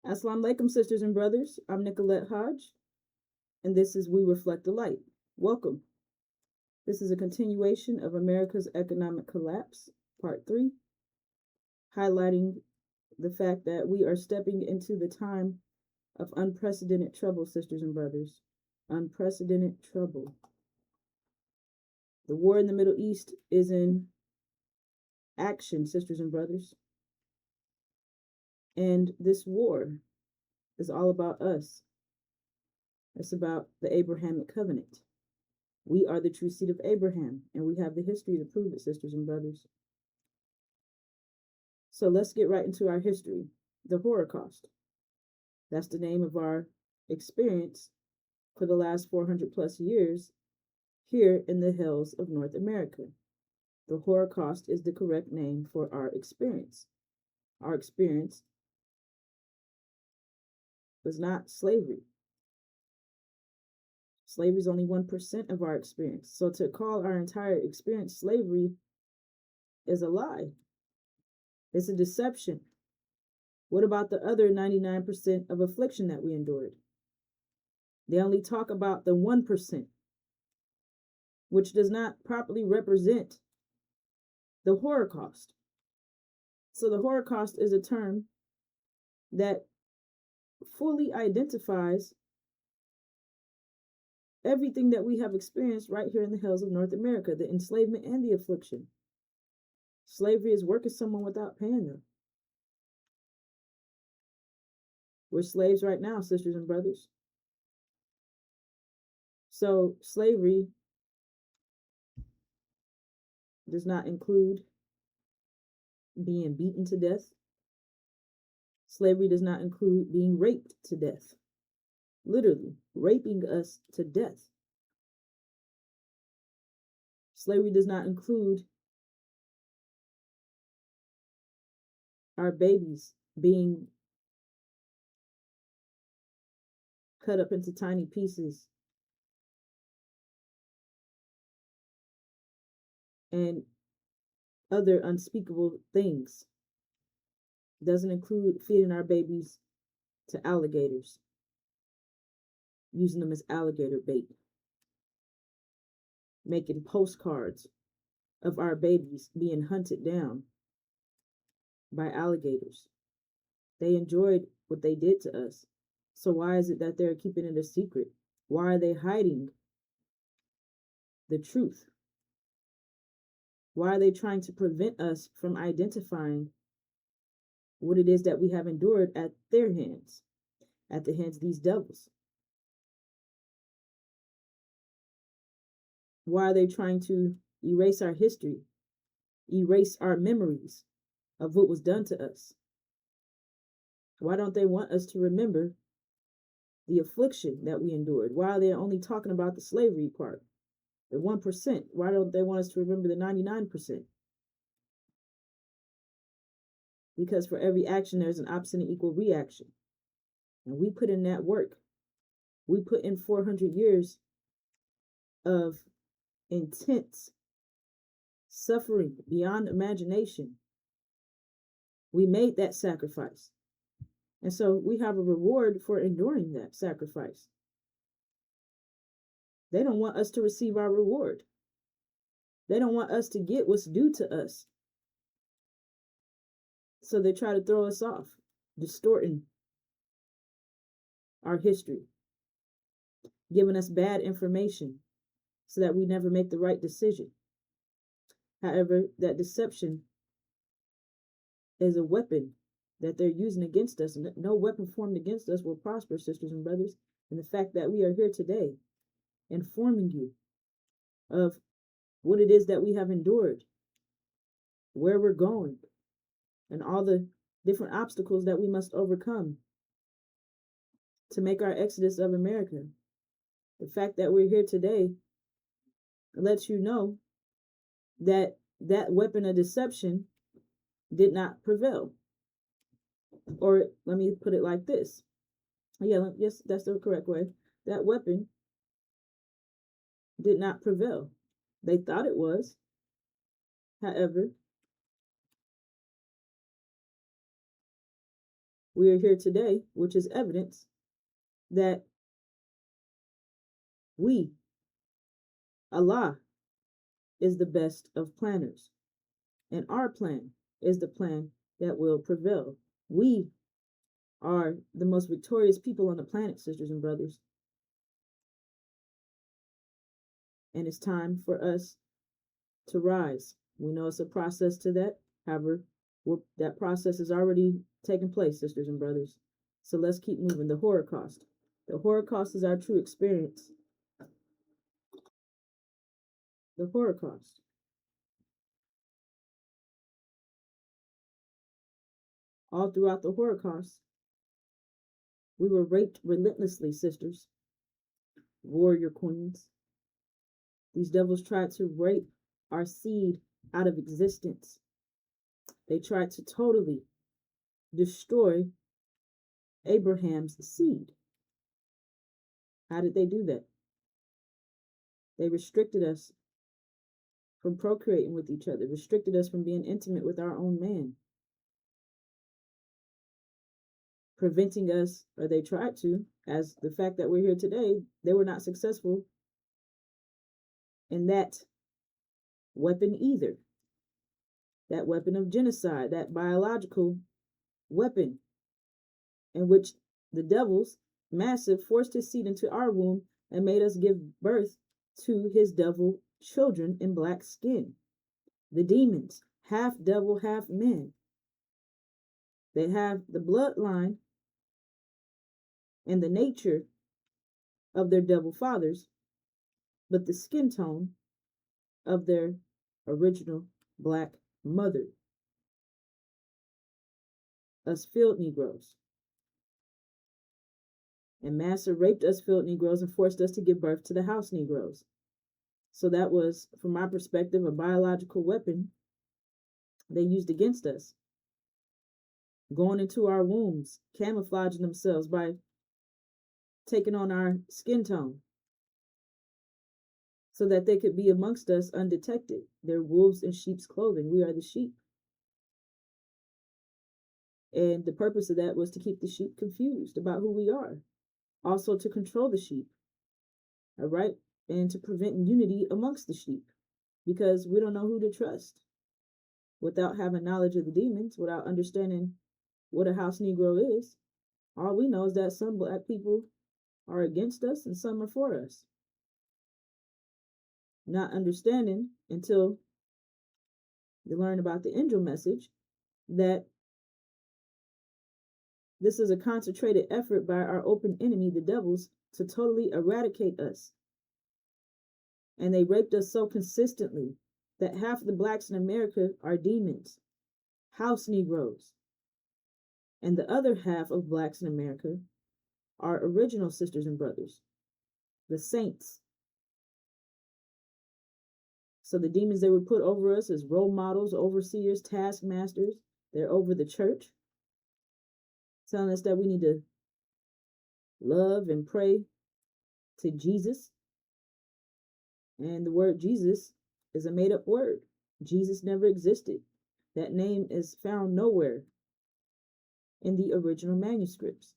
Assalamu alaikum, sisters and brothers. I'm Nicolette Hodge, and this is We Reflect the Light. Welcome. This is a continuation of America's Economic Collapse, Part 3, highlighting the fact that we are stepping into the time of unprecedented trouble, sisters and brothers. Unprecedented trouble. The war in the Middle East is in action, sisters and brothers. And this war is all about us. It's about the Abrahamic covenant. We are the true seed of Abraham, and we have the history to prove it, sisters and brothers. So let's get right into our history. The Holocaust. That's the name of our experience for the last 400 plus years here in the hills of North America. The Holocaust is the correct name for our experience. Our experience was not slavery. Slavery is only 1% of our experience. So to call our entire experience slavery is a lie. It's a deception. What about the other 99% of affliction that we endured? They only talk about the 1%, which does not properly represent the Holocaust. So the Holocaust is a term that fully identifies everything that we have experienced right here in the hills of North America, the enslavement and the affliction. Slavery is working someone without paying them. We're slaves right now, sisters and brothers. So slavery does not include being beaten to death. Slavery does not include being raped to death. Literally, raping us to death. Slavery does not include our babies being cut up into tiny pieces and other unspeakable things. It doesn't include feeding our babies to alligators, using them as alligator bait, making postcards of our babies being hunted down by alligators. They enjoyed what they did to us. So why is it that they're keeping it a secret? Why are they hiding the truth? Why are they trying to prevent us from identifying what it is that we have endured at their hands, at the hands of these devils? Why are they trying to erase our history, erase our memories of what was done to us? Why don't they want us to remember the affliction that we endured? Why are they only talking about the slavery part, the 1%? Why don't they want us to remember the 99%? Because for every action, there's an opposite and equal reaction. And we put in that work. We put in 400 years of intense suffering beyond imagination. We made that sacrifice. And so we have a reward for enduring that sacrifice. They don't want us to receive our reward. They don't want us to get what's due to us. So they try to throw us off, distorting our history, giving us bad information so that we never make the right decision. However, that deception is a weapon that they're using against us, and no weapon formed against us will prosper, sisters and brothers. And the fact that we are here today informing you of what it is that we have endured, where we're going, and all the different obstacles that we must overcome to make our exodus of America. The fact that we're here today lets you know that that weapon of deception did not prevail. Or let me put it like this. Yeah, yes, that's the correct way. That weapon did not prevail. They thought it was. However, we are here today, which is evidence that we, Allah, is the best of planners. And our plan is the plan that will prevail. We are the most victorious people on the planet, sisters and brothers. And it's time for us to rise. We know it's a process to that. However, that process is already taking place, sisters and brothers. So let's keep moving. The Holocaust. The Holocaust is our true experience. The Holocaust. All throughout the Holocaust, we were raped relentlessly, sisters, warrior queens. These devils tried to rape our seed out of existence. They tried to totally destroy Abraham's seed. How did they do that? They restricted us from procreating with each other, restricted us from being intimate with our own man, preventing us, or they tried to, as the fact that we're here today, they were not successful in that weapon either. That weapon of genocide, that biological weapon in which the devils, massive, forced his seed into our womb and made us give birth to his devil children in black skin. The demons, half devil, half man. They have the bloodline and the nature of their devil fathers, but the skin tone of their original black mother. Us field Negroes. And Massa raped us field Negroes and forced us to give birth to the house Negroes. So that was, from my perspective, a biological weapon they used against us. Going into our wombs, camouflaging themselves by taking on our skin tone so that they could be amongst us undetected. They're wolves in sheep's clothing. We are the sheep. And the purpose of that was to keep the sheep confused about who we are. Also to control the sheep. All right? And to prevent unity amongst the sheep. Because we don't know who to trust. Without having knowledge of the demons, without understanding what a house Negro is, all we know is that some black people are against us and some are for us. Not understanding until you learn about the angel message that this is a concentrated effort by our open enemy, the devils, to totally eradicate us. And they raped us so consistently that half of the blacks in America are demons, house Negroes. And the other half of blacks in America are original sisters and brothers, the saints. So the demons they would put over us as role models, overseers, taskmasters, they're over the church, telling us that we need to love and pray to Jesus. And the word Jesus is a made-up word. Jesus never existed. That name is found nowhere in the original manuscripts.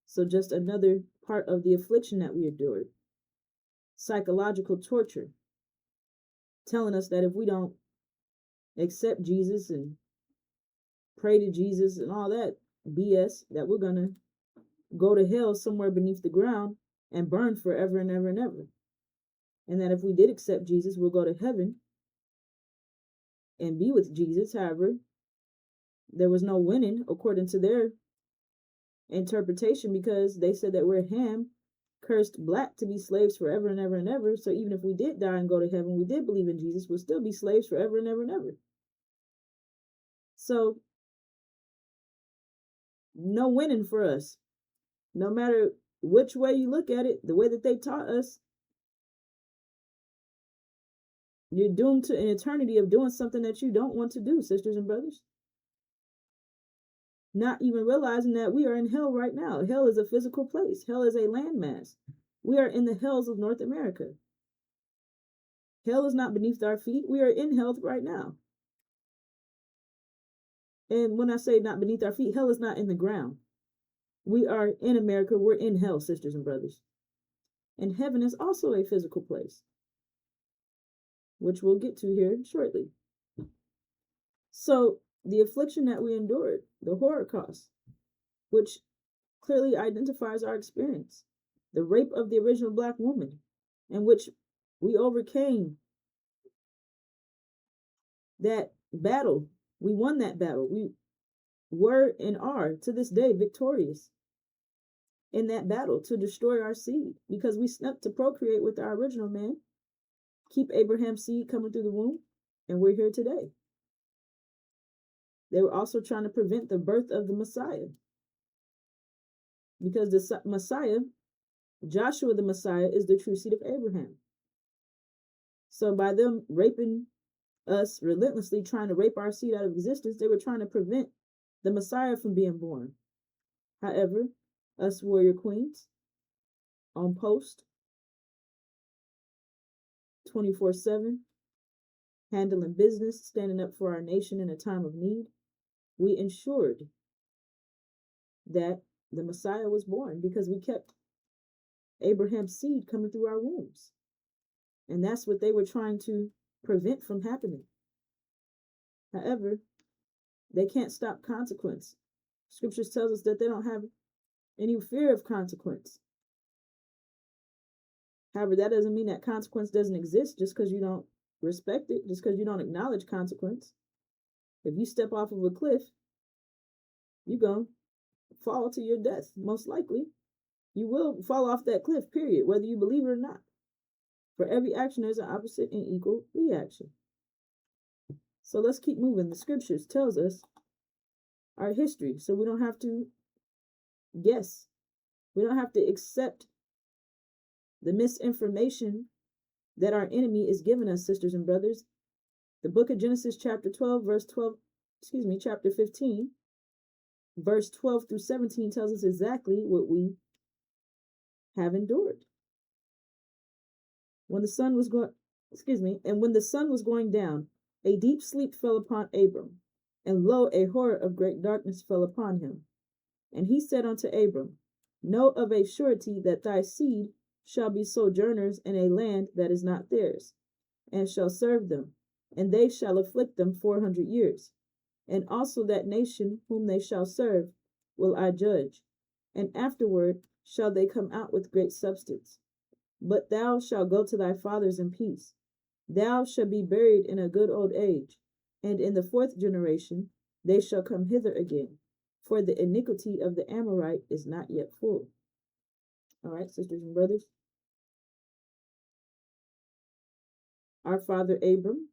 So just another part of the affliction that we endured. Psychological torture. Telling us that if we don't accept Jesus and pray to Jesus and all that BS, that we're going to go to hell somewhere beneath the ground and burn forever and ever and ever. And that if we did accept Jesus, we'll go to heaven and be with Jesus. However, there was no winning according to their interpretation because they said that we're Ham cursed black to be slaves forever and ever and ever. So even if we did die and go to heaven, we did believe in Jesus, we'll still be slaves forever and ever and ever. So no winning for us. No matter which way you look at it, the way that they taught us, you're doomed to an eternity of doing something that you don't want to do, sisters and brothers. Not even realizing that we are in hell right now. Hell is a physical place. Hell is a landmass. We are in the hells of North America. Hell is not beneath our feet. We are in hell right now. And when I say not beneath our feet, hell is not in the ground. We are in America, we're in hell, sisters and brothers. And heaven is also a physical place, which we'll get to here shortly. So, the affliction that we endured, the Holocaust, which clearly identifies our experience, the rape of the original Black woman, in which we overcame that battle. We won that battle. We were and are to this day victorious in that battle to destroy our seed because we snuck to procreate with our original man, keep Abraham's seed coming through the womb, and we're here today. They were also trying to prevent the birth of the Messiah because the Messiah, Joshua the Messiah, is the true seed of Abraham. So by them raping us relentlessly, trying to rape our seed out of existence, they were trying to prevent the Messiah from being born. However, us warrior queens on post 24/7, handling business, standing up for our nation in a time of need, we ensured that the Messiah was born because we kept Abraham's seed coming through our wombs. And that's what they were trying to prevent from happening. However, they can't stop consequence. Scriptures tells us that they don't have any fear of consequence. However, that doesn't mean that consequence doesn't exist just because you don't respect it, just because you don't acknowledge consequence. If you step off of a cliff, you're going to fall to your death. Most likely, you will fall off that cliff, period, whether you believe it or not. For every action, there's an opposite and equal reaction. So let's keep moving. The scriptures tells us our history, so we don't have to guess. We don't have to accept the misinformation that our enemy is giving us, sisters and brothers. The book of Genesis, chapter 15, verse 12 through 17 tells us exactly what we have endured. When the sun was going down, a deep sleep fell upon Abram, and lo, a horror of great darkness fell upon him. And he said unto Abram, Know of a surety that thy seed shall be sojourners in a land that is not theirs, and shall serve them, and they shall afflict them 400 years. And also that nation whom they shall serve will I judge, and afterward shall they come out with great substance. But thou shalt go to thy fathers in peace. Thou shalt be buried in a good old age, and in the 4th generation they shall come hither again, for the iniquity of the Amorite is not yet full. All right, sisters and brothers. Our father Abram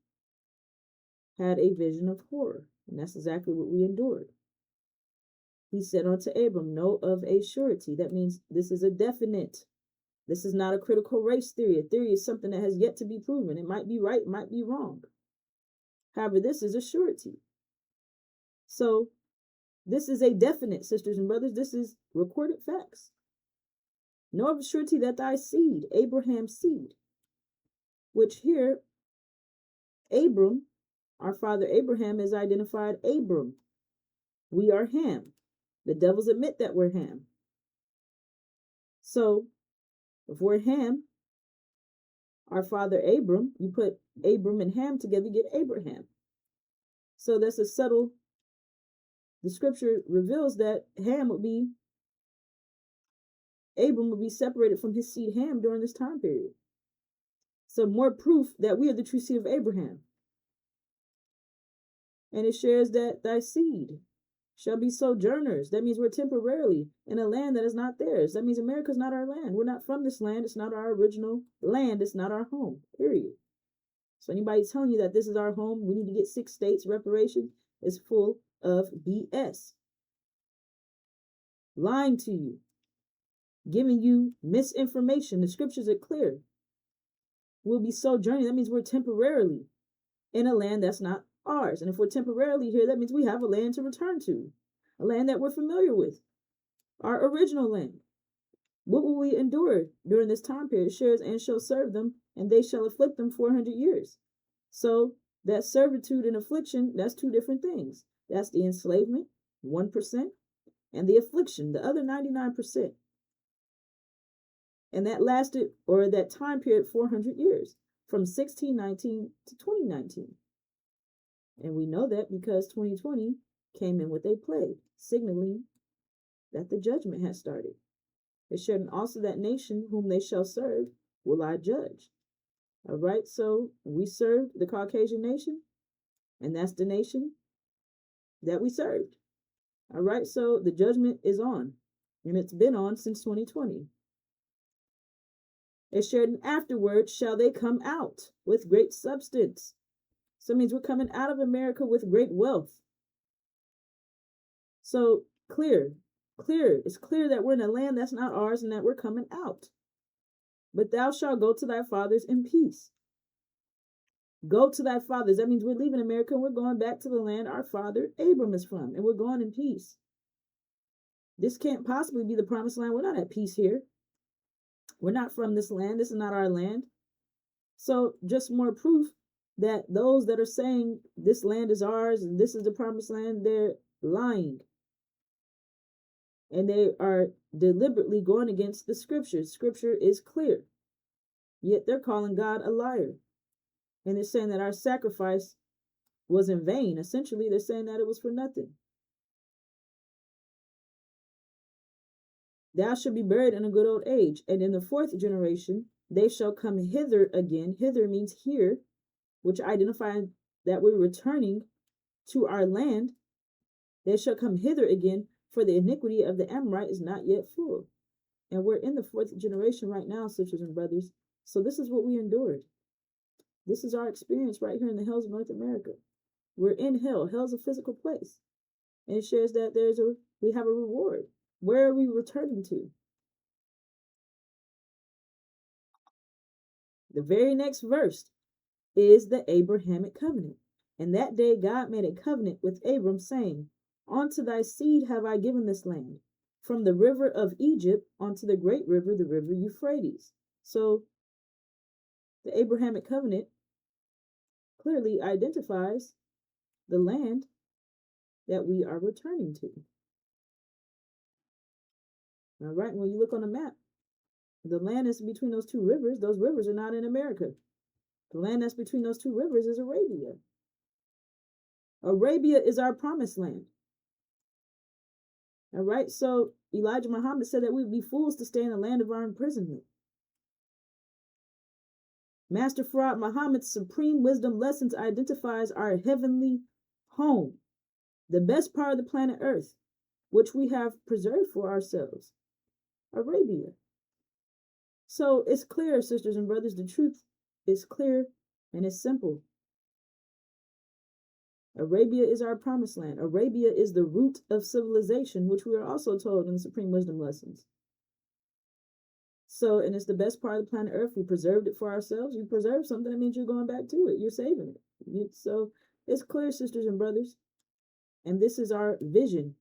had a vision of horror, and that's exactly what we endured. He said unto Abram, Know of a surety. That means this is a definite. This is not a critical race theory. A theory is something that has yet to be proven. It might be right, it might be wrong. However, this is a surety. So this is a definite, sisters and brothers. This is recorded facts. Know of a surety that thy seed, Abraham's seed, which here, Abram, our father Abraham, is identified Abram. We are Ham. The devils admit that we're Ham. So if we're Ham, our father Abram, you put Abram and Ham together, you get Abraham. So that's a subtle, the scripture reveals that Abram would be separated from his seed Ham during this time period. So more proof that we are the true seed of Abraham. And it shares that thy seed shall be sojourners. That means we're temporarily in a land that is not theirs. That means America's not our land. We're not from this land. It's not our original land. It's not our home, period. So anybody telling you that this is our home, we need to get 6 states reparation, is full of BS. Lying to you, giving you misinformation. The scriptures are clear. We'll be sojourning. That means we're temporarily in a land that's not ours. And if we're temporarily here, that means we have a land to return to, a land that we're familiar with, our original land. What will we endure during this time period? Shares and shall serve them, and they shall afflict them 400 years. So that servitude and affliction, that's 2 different things. That's the enslavement, 1%, and the affliction, the other 99%. And that lasted, or that time period, 400 years, from 1619 to 2019. And we know that because 2020 came in with a plague, signaling that the judgment has started. It said, and also that nation whom they shall serve will I judge. All right, so we served the Caucasian nation, and that's the nation that we served. All right, so the judgment is on, and it's been on since 2020. It said, and afterwards shall they come out with great substance. So it means we're coming out of America with great wealth. So it's clear that we're in a land that's not ours and that we're coming out. But thou shalt go to thy fathers in peace. Go to thy fathers. That means we're leaving America and we're going back to the land our father Abram is from, and we're going in peace. This can't possibly be the promised land. We're not at peace here. We're not from this land. This is not our land. So just more proof that those that are saying this land is ours and this is the promised land, they're lying. And they are deliberately going against the scriptures. Scripture is clear. Yet they're calling God a liar. And they're saying that our sacrifice was in vain. Essentially, they're saying that it was for nothing. Thou shalt be buried in a good old age. And in the fourth generation, they shall come hither again. Hither means here, which identifies that we're returning to our land. They shall come hither again, for the iniquity of the Amorite is not yet full. And we're in the fourth generation right now, sisters and brothers. So this is what we endured. This is our experience right here in the hills of North America. We're in hell. Hell's a physical place. And it shares that we have a reward. Where are we returning to? The very next verse is the Abrahamic covenant. And that day God made a covenant with Abram, saying, unto thy seed have I given this land, from the river of Egypt unto the great river, the river Euphrates. So the Abrahamic covenant clearly identifies the land that we are returning to. All right, when you look on the map, the land that's between those two rivers, those rivers are not in America. The land that's between those two rivers is Arabia. Arabia is our promised land. All right, so Elijah Muhammad said that we'd be fools to stay in the land of our imprisonment. Master Farad Muhammad's Supreme Wisdom Lessons identifies our heavenly home, the best part of the planet Earth, which we have preserved for ourselves, Arabia. So it's clear, sisters and brothers, the truth is clear and it's simple. Arabia is our promised land. Arabia is the root of civilization, which we are also told in the Supreme Wisdom Lessons. So, and it's the best part of the planet Earth. We preserved it for ourselves. You preserve something, that means you're going back to it. You're saving it. So it's clear, sisters and brothers. And this is our vision,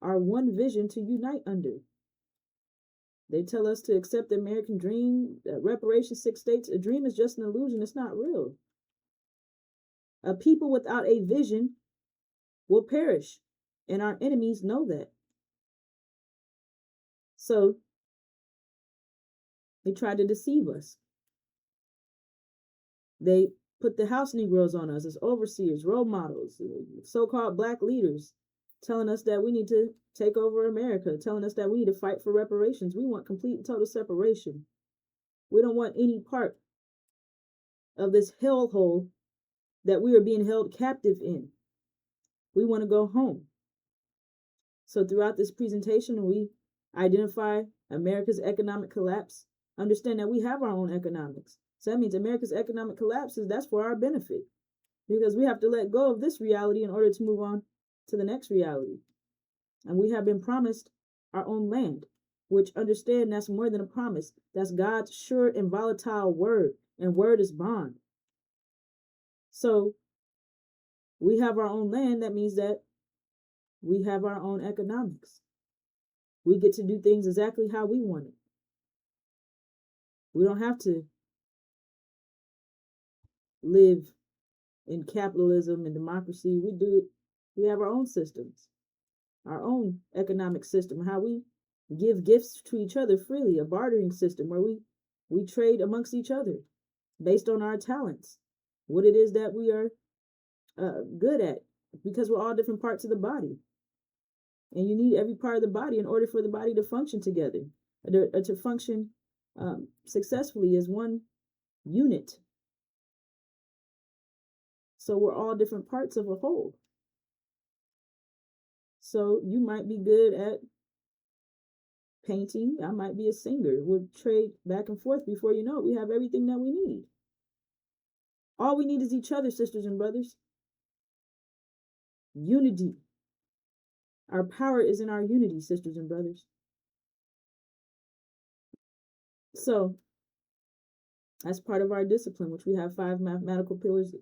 our one vision to unite under. They tell us to accept the American dream, reparations, 6 states. A dream is just an illusion. It's not real. A people without a vision will perish, and our enemies know that. So they tried to deceive us. They put the house Negroes on us as overseers, role models, so-called black leaders, telling us that we need to take over America, telling us that we need to fight for reparations. We want complete and total separation. We don't want any part of this hellhole that we are being held captive in. We want to go home. So throughout this presentation, we identify America's economic collapse. Understand that we have our own economics. So that means America's economic collapse that's for our benefit, because we have to let go of this reality in order to move on to the next reality. And we have been promised our own land, which understand that's more than a promise. That's God's sure and volatile word, and word is bond. So we have our own land. That means that we have our own economics. We get to do things exactly how we want it. We don't have to live in capitalism and democracy. We have our own systems. our own economic system, how we give gifts to each other freely, a bartering system where we trade amongst each other based on our talents, what it is that we are good at, because we're all different parts of the body, and you need every part of the body in order for the body to function together, or to function successfully as one unit. So we're all different parts of a whole. So you might be good at painting, I might be a singer. We'll trade back and forth. Before you know it, we have everything that we need. All we need is each other, sisters and brothers. Unity. Our power is in our unity, sisters and brothers. So, as part of our discipline, which we have 5 mathematical pillars,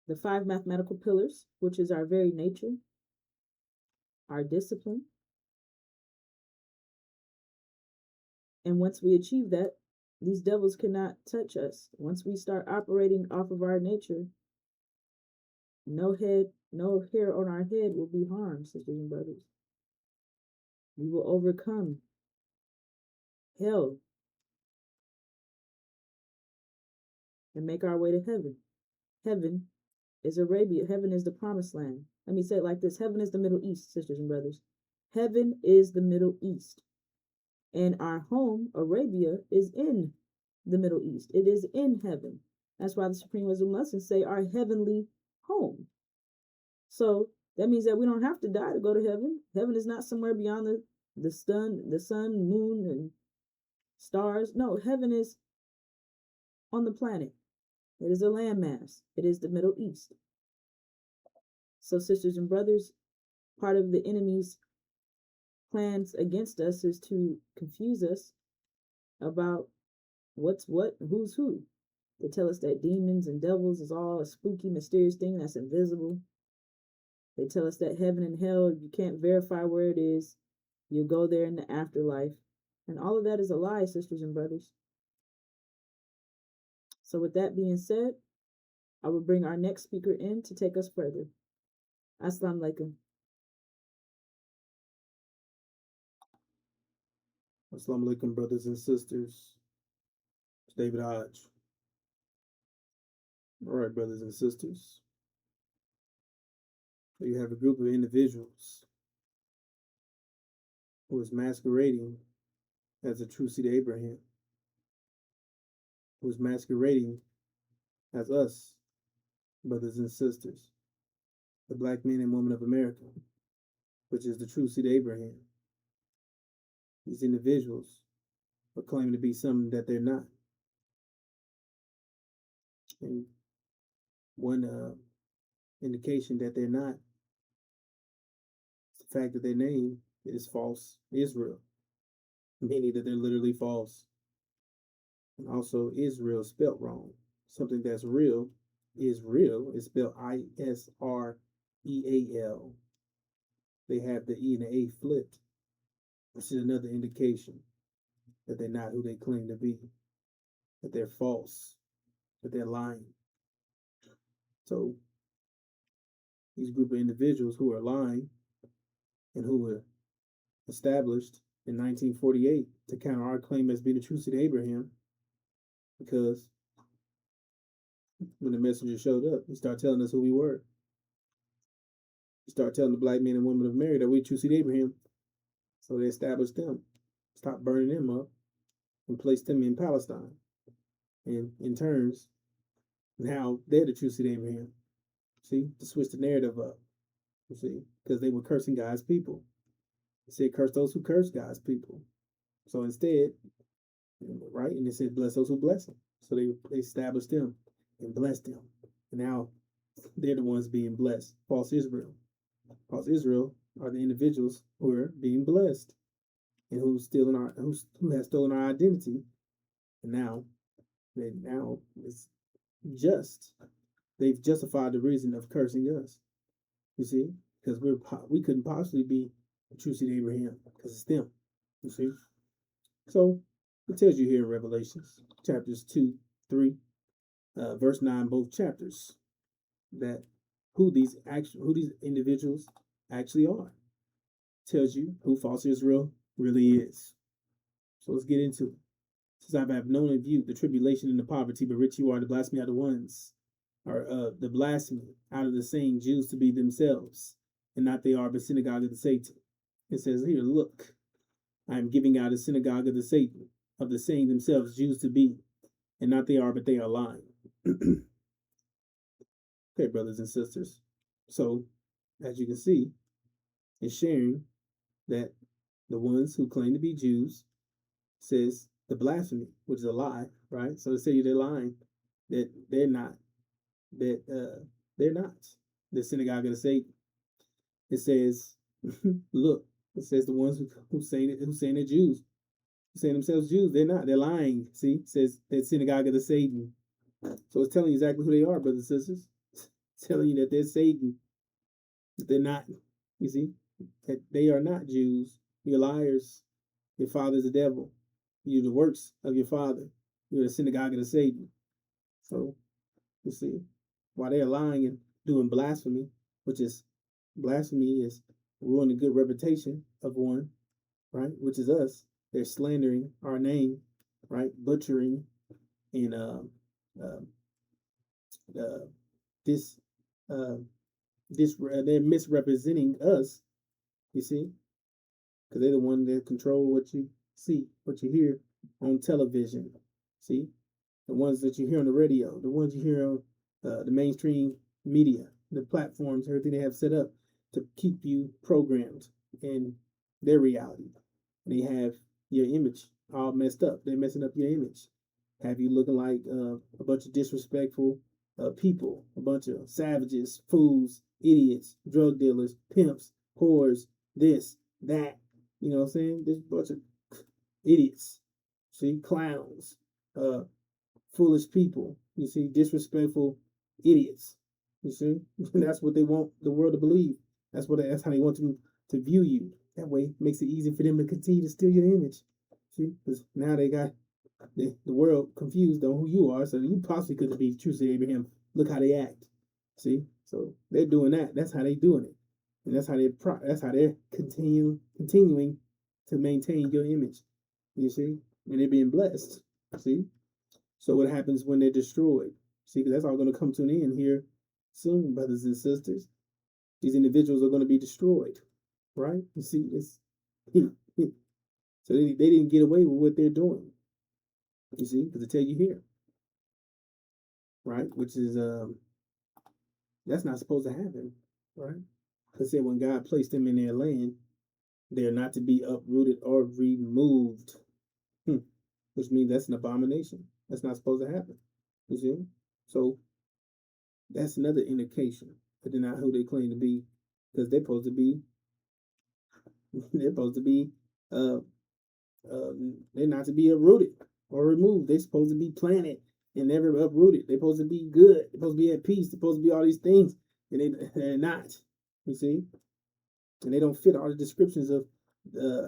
the 5 mathematical pillars, which is our very nature, our discipline. And once we achieve that, these devils cannot touch us. Once we start operating off of our nature, no hair on our head will be harmed, sisters and brothers. We will overcome hell and make our way to heaven. Heaven is Arabia. Heaven is the promised land. Let me say it like this. Heaven is the Middle East, sisters and brothers. Heaven is the Middle East. And our home, Arabia, is in the Middle East. It is in heaven. That's why the Supreme Wisdom lessons say our heavenly home. So that means that we don't have to die to go to heaven. Heaven is not somewhere beyond the sun, moon, and stars. No, heaven is on the planet. It is a landmass. It is the Middle East. So, sisters and brothers, part of the enemy's plans against us is to confuse us about what's what, who's who. They tell us that demons and devils is all a spooky, mysterious thing that's invisible. They tell us that heaven and hell, you can't verify where it is. You'll go there in the afterlife. And all of that is a lie, sisters and brothers. So with that being said, I will bring our next speaker in to take us further. Assalamu alaikum. Assalamu alaikum, brothers and sisters. It's David Hodge. All right, brothers and sisters. So you have a group of individuals who is masquerading as a true seed of Abraham, who is masquerading as us, brothers and sisters, the black men and women of America, which is the true seed of Abraham. These individuals are claiming to be something that they're not. And one indication that they're not is the fact that their name is false Israel, meaning that they're literally false. And also, Israel spelt wrong. Something that's real is real. It's spelled Israel. They have the E and the A flipped, which is another indication that they're not who they claim to be, that they're false, that they're lying. So, these group of individuals who are lying and who were established in 1948 to counter our claim as being the true seed of Abraham, because when the messenger showed up, he started telling us who we were. He started telling the black men and women of America that we true seed of Abraham. So they established them, stopped burning them up, and placed them in Palestine. And in turns, now they're the true seed of Abraham. See, to switch the narrative up. You see, because they were cursing God's people. They said, curse those who curse God's people. So instead, right, and they said, bless those who bless them. So they established them and blessed them. And now they're the ones being blessed. False Israel. False Israel are the individuals who are being blessed and who has stolen our identity. And now it's just. They've justified the reason of cursing us. You see, because we couldn't possibly be the true seed of Abraham because it's them. You see, so it tells you here in Revelations chapters 2, 3, verse 9, both chapters, that who these individuals actually are. Tells you who false Israel really is. So let's get into it. Since I have known and viewed the tribulation and the poverty, but rich you are, the blasphemy are the ones, or the blasphemy out of the saying Jews to be themselves, and not they are, but synagogue of the Satan. It says here, look, I am giving out a synagogue of the Satan, of the saying themselves Jews to be, and not they are, but they are lying. Okay, brothers and sisters. So, as you can see, it's sharing that the ones who claim to be Jews says the blasphemy, which is a lie, right? So to say they're lying, that they're not, they're not the synagogue of the Satan. It says, look, it says the ones who saying they're Jews, who saying themselves Jews, they're not, they're lying. See, it says that synagogue of the Satan. So it's telling you exactly who they are, brothers and sisters. It's telling you that they're Satan. They're not. You see, that they are not Jews. You're liars. Your father's the devil. You're the works of your father. You're the synagogue of the Satan. So you see, while they're lying and doing blasphemy, which is blasphemy is ruining the good reputation of one, right? Which is us. They're slandering our name, right? Butchering and this they're misrepresenting us. You see, because they're the one that control what you see, what you hear on television. See, the ones that you hear on the radio, the ones you hear on the mainstream media, the platforms, everything they have set up to keep you programmed in their reality. They have your image all messed up. They're messing up your image. Have you looking like a bunch of disrespectful people, a bunch of savages, fools, idiots, drug dealers, pimps, whores, this, that. You know what I'm saying? This bunch of idiots. See, clowns, foolish people. You see, disrespectful idiots. You see, that's what they want the world to believe. That's how they want them to view you. That way, it makes it easy for them to continue to steal your image. See, because now they got the world confused on who you are, so you possibly couldn't be true to Abraham. Look how they act. See, so they're doing that. That's how they're doing it, and that's how they're continuing to maintain your image. You see, and they're being blessed. See, so what happens when they're destroyed? See, because that's all going to come to an end here soon, brothers and sisters. These individuals are going to be destroyed, right? You see, it's so they didn't get away with what they're doing. You see, because I tell you here, right? Which is that's not supposed to happen, right? Because say when God placed them in their land, they're not to be uprooted or removed, which means that's an abomination. That's not supposed to happen. You see, so that's another indication that they're not who they claim to be, because they're supposed to be they're not to be uprooted or removed. They're supposed to be planted and never uprooted. They're supposed to be good. They're supposed to be at peace. They're supposed to be all these things, and they're not. You see, and they don't fit all the descriptions of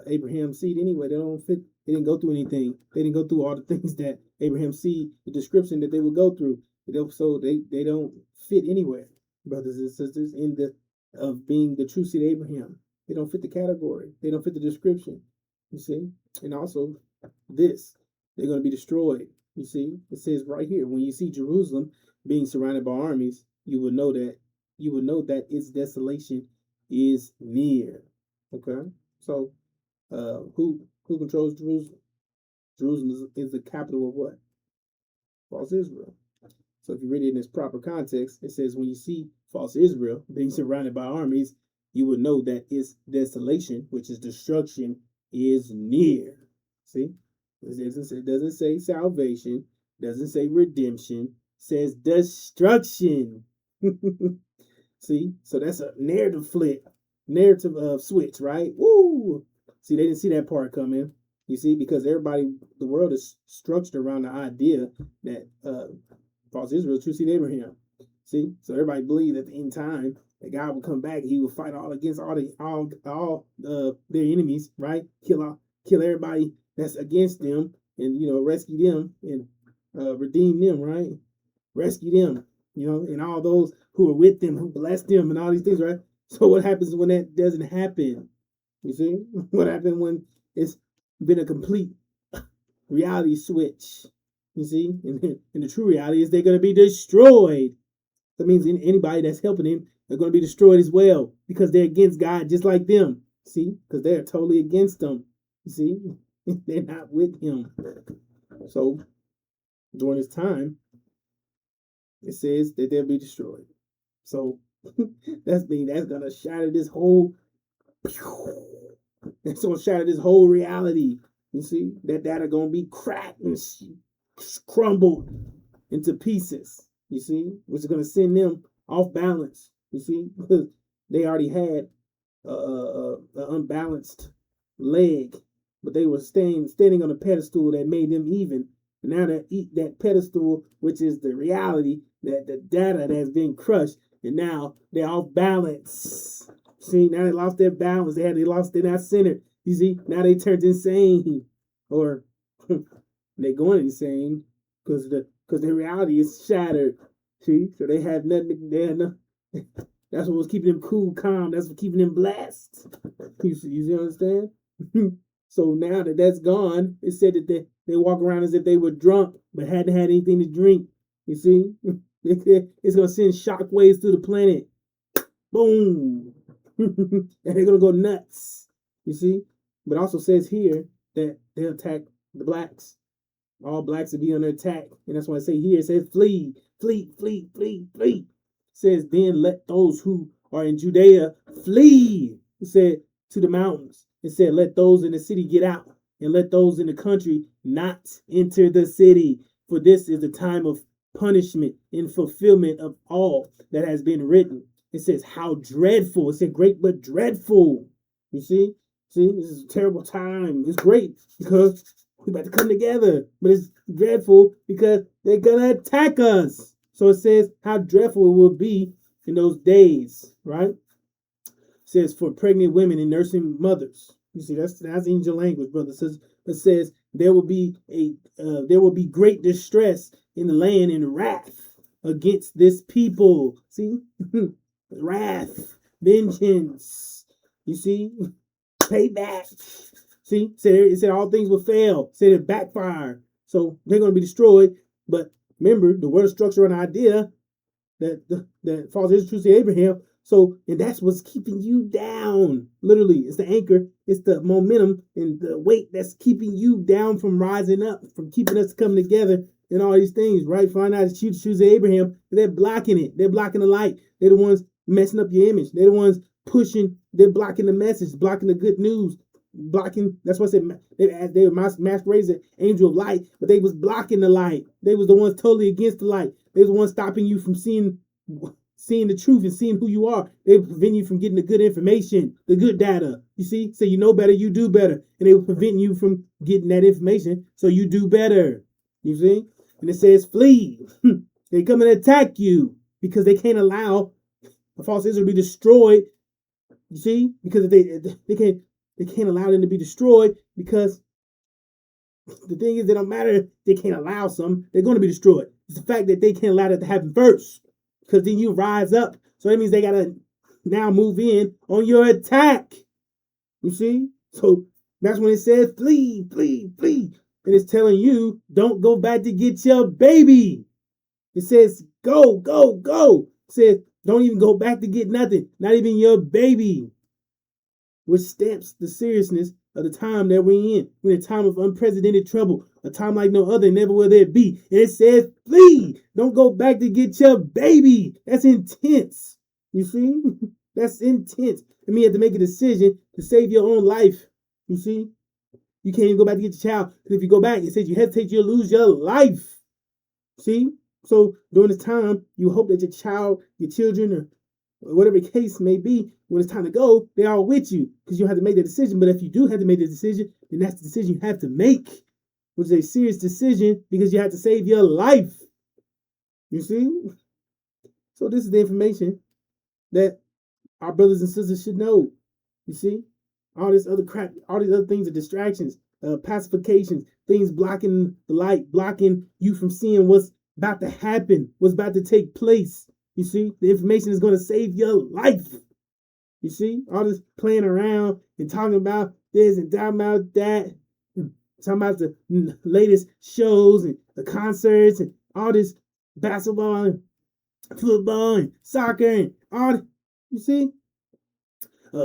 Abraham's seed anyway. They don't fit. They didn't go through anything. They didn't go through all the things that Abraham's seed, the description that they would go through. So they don't fit anywhere, brothers and sisters, in the of being the true seed of Abraham. They don't fit the category. They don't fit the description. You see, and also this, they're going to be destroyed. You see, it says right here, when you see Jerusalem being surrounded by armies, you will know that its desolation is near. Okay, so who controls Jerusalem? Jerusalem is the capital of what? False Israel. So if you read it in its proper context, it says when you see false Israel being surrounded by armies, you would know that its desolation, which is destruction, is near. See, it doesn't say salvation, doesn't say redemption, it says destruction. See, so that's a narrative switch, right? Woo! See, they didn't see that part coming. You see, because the world is structured around the idea that false Israel, true seed Abraham. See, so everybody believed at the end time that God would come back, he would fight all against all their enemies, right? Kill everybody that's against them, and rescue them and redeem them, right? Rescue them, and all those who are with them, who bless them, and all these things, right? So what happens when that doesn't happen? You see? What happens when it's been a complete reality switch? You see? And the true reality is they're going to be destroyed. That means anybody that's helping him, they're going to be destroyed as well because they're against God just like them. See? Because they're totally against them. You see? They're not with him. So during this time, it says that they'll be destroyed. So that's gonna shatter this whole. It's gonna shatter this whole reality. You see that are gonna be cracked and crumbled into pieces. You see, which is gonna send them off balance. You see, because they already had an unbalanced leg, but they were standing on a pedestal that made them even. And now that pedestal, which is the reality, that the data that has been crushed, and now they're off balance. See, now they lost their balance. They're not centered. You see, now they turned insane, or they're going insane because their reality is shattered. See, so they have nothing. They have nothing. That's what was keeping them cool, calm. That's what keeping them blessed. You see, understand? So now that that's gone, it said that they walk around as if they were drunk but hadn't had anything to drink. You see, it's gonna send shockwaves through the planet. Boom, and they're gonna go nuts. You see, but it also says here that they'll attack the blacks. All blacks will be under attack, and that's why I say here it says flee, flee, flee, flee, flee. Says, then let those who are in Judea flee. It said to the mountains. It said, let those in the city get out, and let those in the country not enter the city. For this is the time of punishment in fulfillment of all that has been written. It says, how dreadful. It said, great but dreadful. You see? See, this is a terrible time. It's great because we're about to come together. But it's dreadful because they're going to attack us. So it says how dreadful it will be in those days, right? It says for pregnant women and nursing mothers. You see, that's angel language, brother. It says there will be great distress in the land and wrath against this people. See, wrath, vengeance. You see, payback. See, it said all things will fail. Said it backfire. So they're going to be destroyed, but remember, the word of structure and idea that falls into truth to Abraham. So, and that's what's keeping you down. Literally, it's the anchor, it's the momentum and the weight that's keeping you down from rising up, from keeping us coming together and all these things, right? Find out it's truth to Abraham. They're blocking it. They're blocking the light. They're the ones messing up your image. They're the ones pushing. They're blocking the message, blocking the good news. Blocking, that's what I said, they were masquerading as angel of light, but they was blocking the light. They was the ones totally against the light. They was the ones stopping you from seeing the truth and seeing who you are. They were preventing you from getting the good information, the good data. You see, so you know better, you do better, and they were preventing you from getting that information, so you do better. You see, and it says flee. They come and attack you because they can't allow the false Israel to be destroyed. You see, because they can't allow them to be destroyed because the thing is, they don't matter if they can't allow some, they're going to be destroyed. It's the fact that they can't allow that to happen first because then you rise up. So that means they got to now move in on your attack. You see? So that's when it says flee, flee, flee. And it's telling you, don't go back to get your baby. It says, go, go, go. It says, don't even go back to get nothing, not even your baby. Which stamps the seriousness of the time that we're in. We're in a time of unprecedented trouble, a time like no other, never will there be. And it says, flee. Don't go back to get your baby. That's intense. You see? That's intense. I mean, you have to make a decision to save your own life. You see? You can't even go back to get your child. Because if you go back, it says you hesitate, you'll lose your life. See? So during this time, you hope that your child, your children, or whatever the case may be, when it's time to go, they're all with you because you don't have to make the decision. But if you do have to make the decision, then that's the decision you have to make, which is a serious decision because you have to save your life. You see? So this is the information that our brothers and sisters should know. You see? All this other crap, all these other things are distractions, pacifications, things blocking the light, blocking you from seeing what's about to happen, what's about to take place. You see, the information is going to save your life. You see, all this playing around and talking about this and talking about that, and talking about the latest shows and the concerts and all this basketball and football and soccer and all. You see,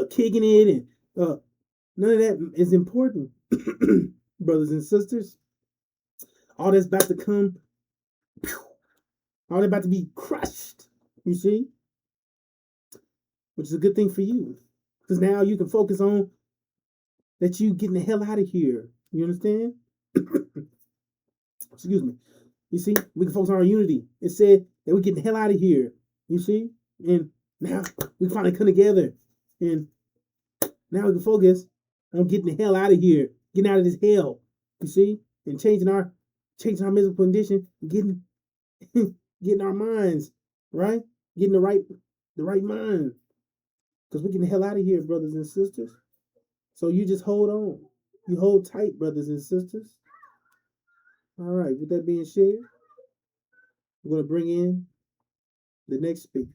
kicking it and none of that is important, brothers and sisters. All that's about to come, all that's about to be crushed. You see, which is a good thing for you, because now you can focus on that you getting the hell out of here. You understand? Excuse me. You see, we can focus on our unity. It said that we're getting the hell out of here. You see, and now we finally come together, and now we can focus on getting the hell out of here, getting out of this hell. You see, and changing our miserable condition, getting getting our minds right, getting the right mind, because we're getting the hell out of here, brothers and sisters. So you just hold on. You hold tight, brothers and sisters. All right. With that being shared, I'm going to bring in the next speaker.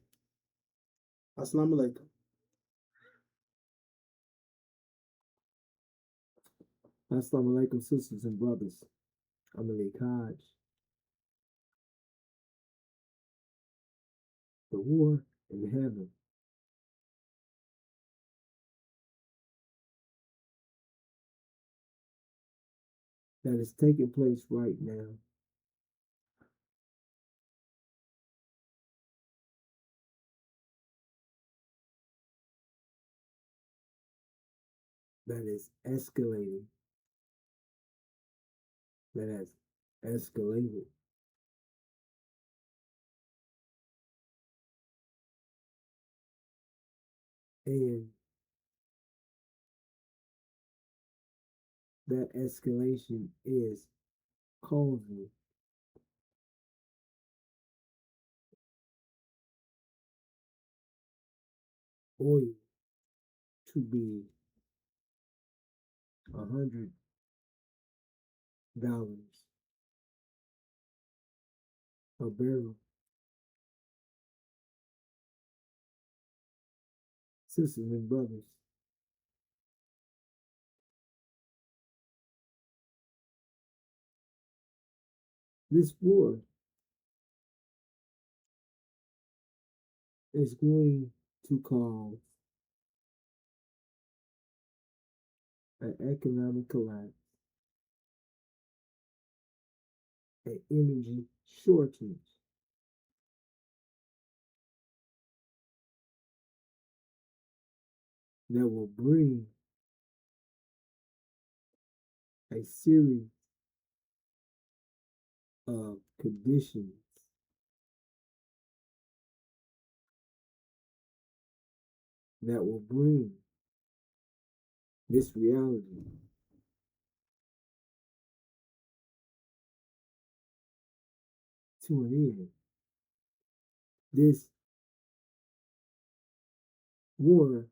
Assalamu alaikum. Assalamu alaikum, sisters and brothers. I'm Ali Kaj. The war in heaven. That is taking place right now. That is escalating. That has escalated. And that escalation is causing oil to be $100 a barrel. Sisters and brothers, this war is going to cause an economic collapse, an energy shortage, that will bring a series of conditions that will bring this reality to an end. This war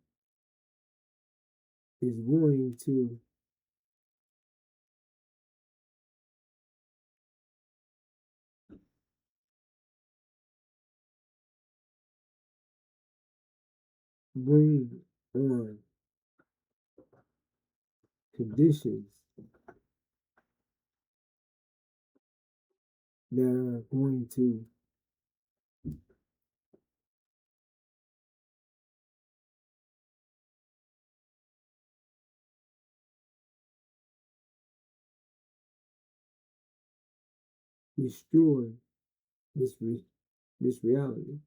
is going to bring on conditions that are going to destroy this reality.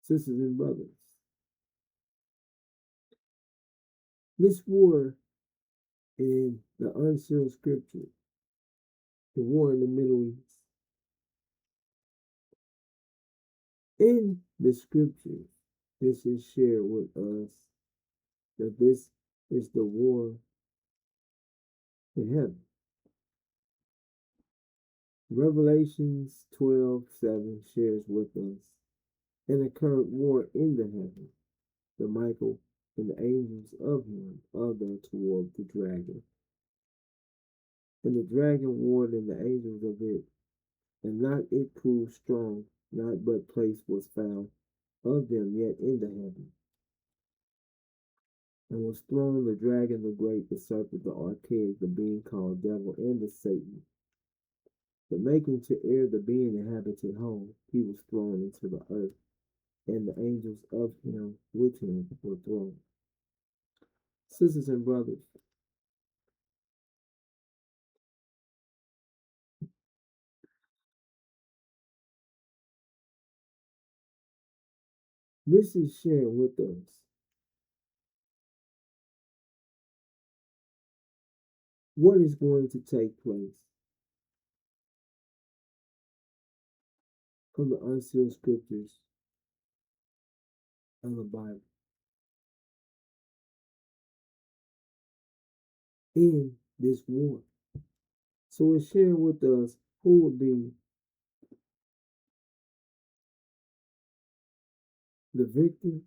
Sisters and brothers, this war in the unsealed scripture, the war in the Middle East, in the scripture, this is shared with us that this is the war in heaven. Revelations 12:7 shares with us an current war in the heaven. The Michael and the angels of him other toward the dragon. And the dragon warned and the angels of it, and not it proved strong, not but place was found of them yet in the heaven. And was thrown the dragon, the great, the serpent, the archaic, the being called devil, and the Satan. The making to air the being inhabited home, he was thrown into the earth, and the angels of him with him were thrown. Sisters and brothers, this is sharing with us what is going to take place from the unsealed scriptures of the Bible in this war. So it's sharing with us who will be the victor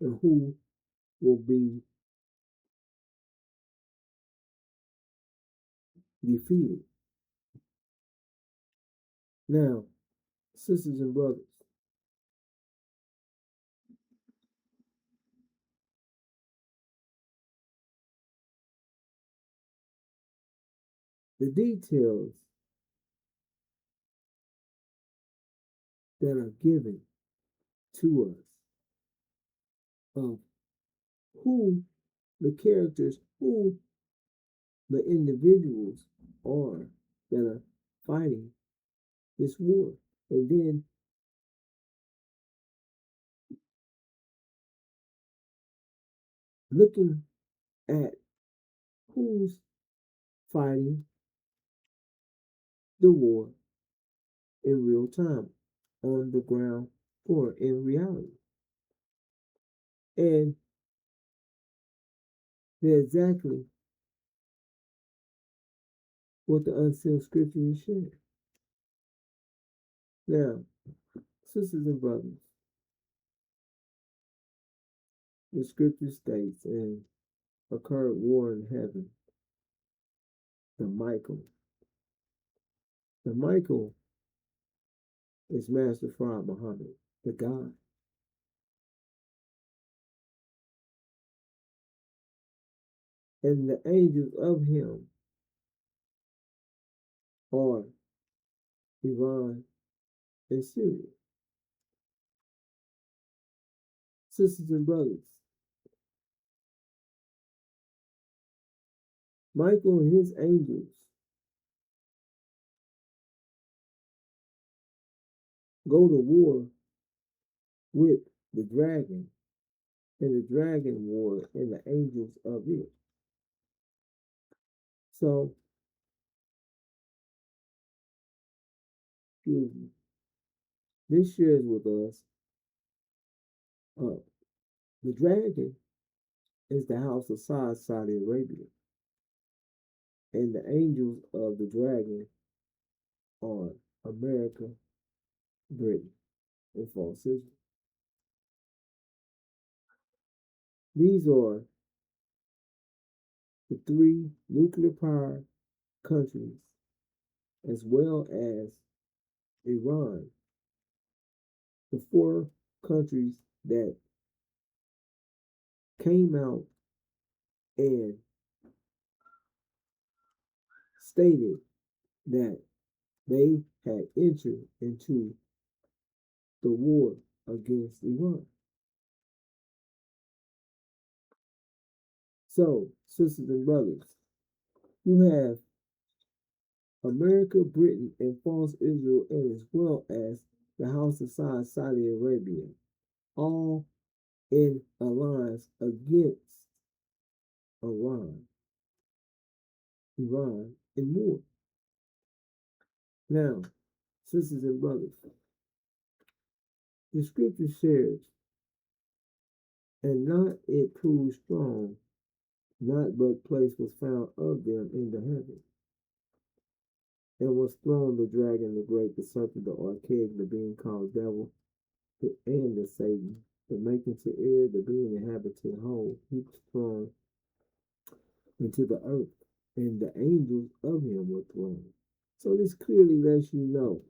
and who will be defeated. Now, sisters and brothers, the details that are given to us of who the characters, who the individuals are that are fighting this war. And then looking at who's fighting the war in real time, on the ground, or in reality. And they're exactly what the unsealed scripture is sharing. Now, sisters and brothers, the scripture states in a current war in heaven, the Michael. The Michael is Master Fard Muhammad, the God. And the angels of him are Iran and Syria. Sisters and brothers, Michael and his angels go to war with the dragon, and the dragon war and the angels of it. So, this shares with us the dragon is the house of Saudi Arabia, and the angels of the dragon are America, Britain, and false Israel. These are the three nuclear power countries, as well as Iran, the four countries that came out and stated that they had entered into the war against Iran. So, sisters and brothers, you have America, Britain, and false Israel, and as well as the House of Saudi Arabia, all in alliance against Iran, in war. Now, sisters and brothers, the scripture shares, and not it proved strong, not but place was found of them in the heaven. And was thrown the dragon, the great, the serpent, the archaic, the being called devil, and the Satan, the making to air, the being inhabited whole. He was thrown into the earth, and the angels of him were thrown. So this clearly lets you know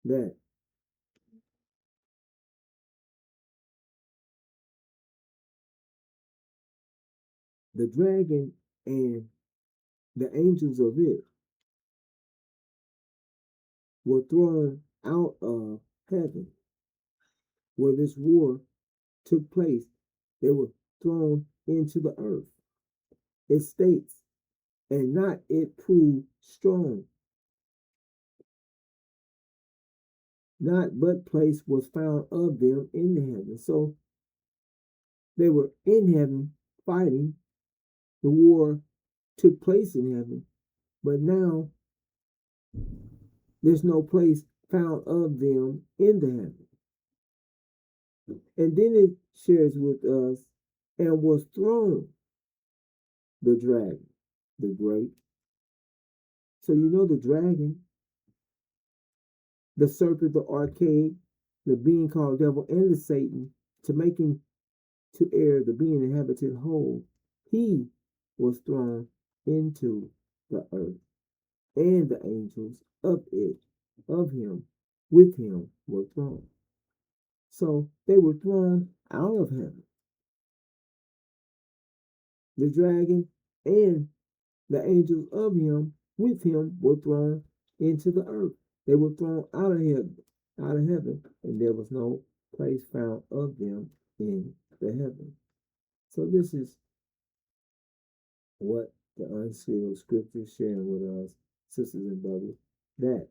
that the dragon and the angels of it were thrown out of heaven where this war took place. They were thrown into the earth. It states, and not it proved strong, not but place was found of them in the heaven. So they were in heaven fighting. The war took place in heaven, but now there's no place found of them in the heaven. And then it shares with us, and was thrown the dragon, the great. So you know the dragon, the serpent, the archaic, the being called devil, and the Satan, to make him to err, the being inhabited whole, he was thrown into the earth, and the angels of it, of him, with him were thrown. So they were thrown out of heaven. The dragon and the angels of him with him were thrown into the earth. They were thrown out of heaven, and there was no place found of them in the heaven. So this is what the unsealed scriptures sharing with us, sisters and brothers, that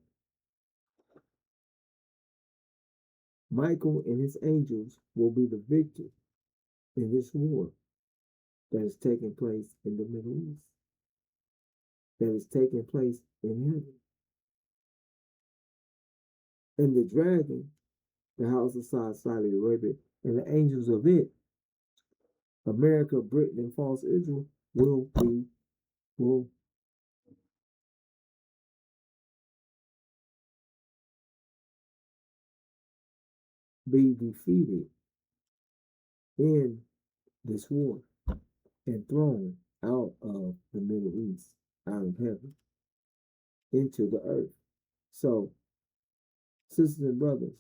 Michael and his angels will be the victor in this war that is taking place in the Middle East, that is taking place in heaven. And the dragon, the house of Saudi Arabia, and the angels of it, America, Britain, and false Israel, will be defeated in this war and thrown out of the Middle East, out of heaven, into the earth. So, sisters and brothers,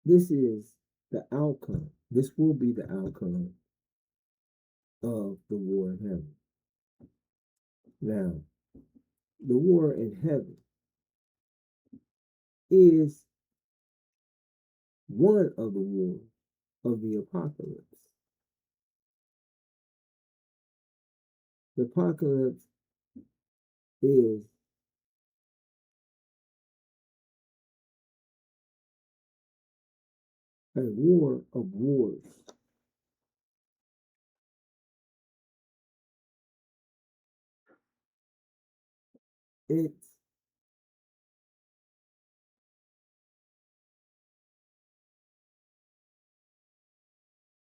this is the outcome. This will be the outcome of the war in heaven. Now, the war in heaven is one of the wars of the apocalypse. The apocalypse is a war of wars. It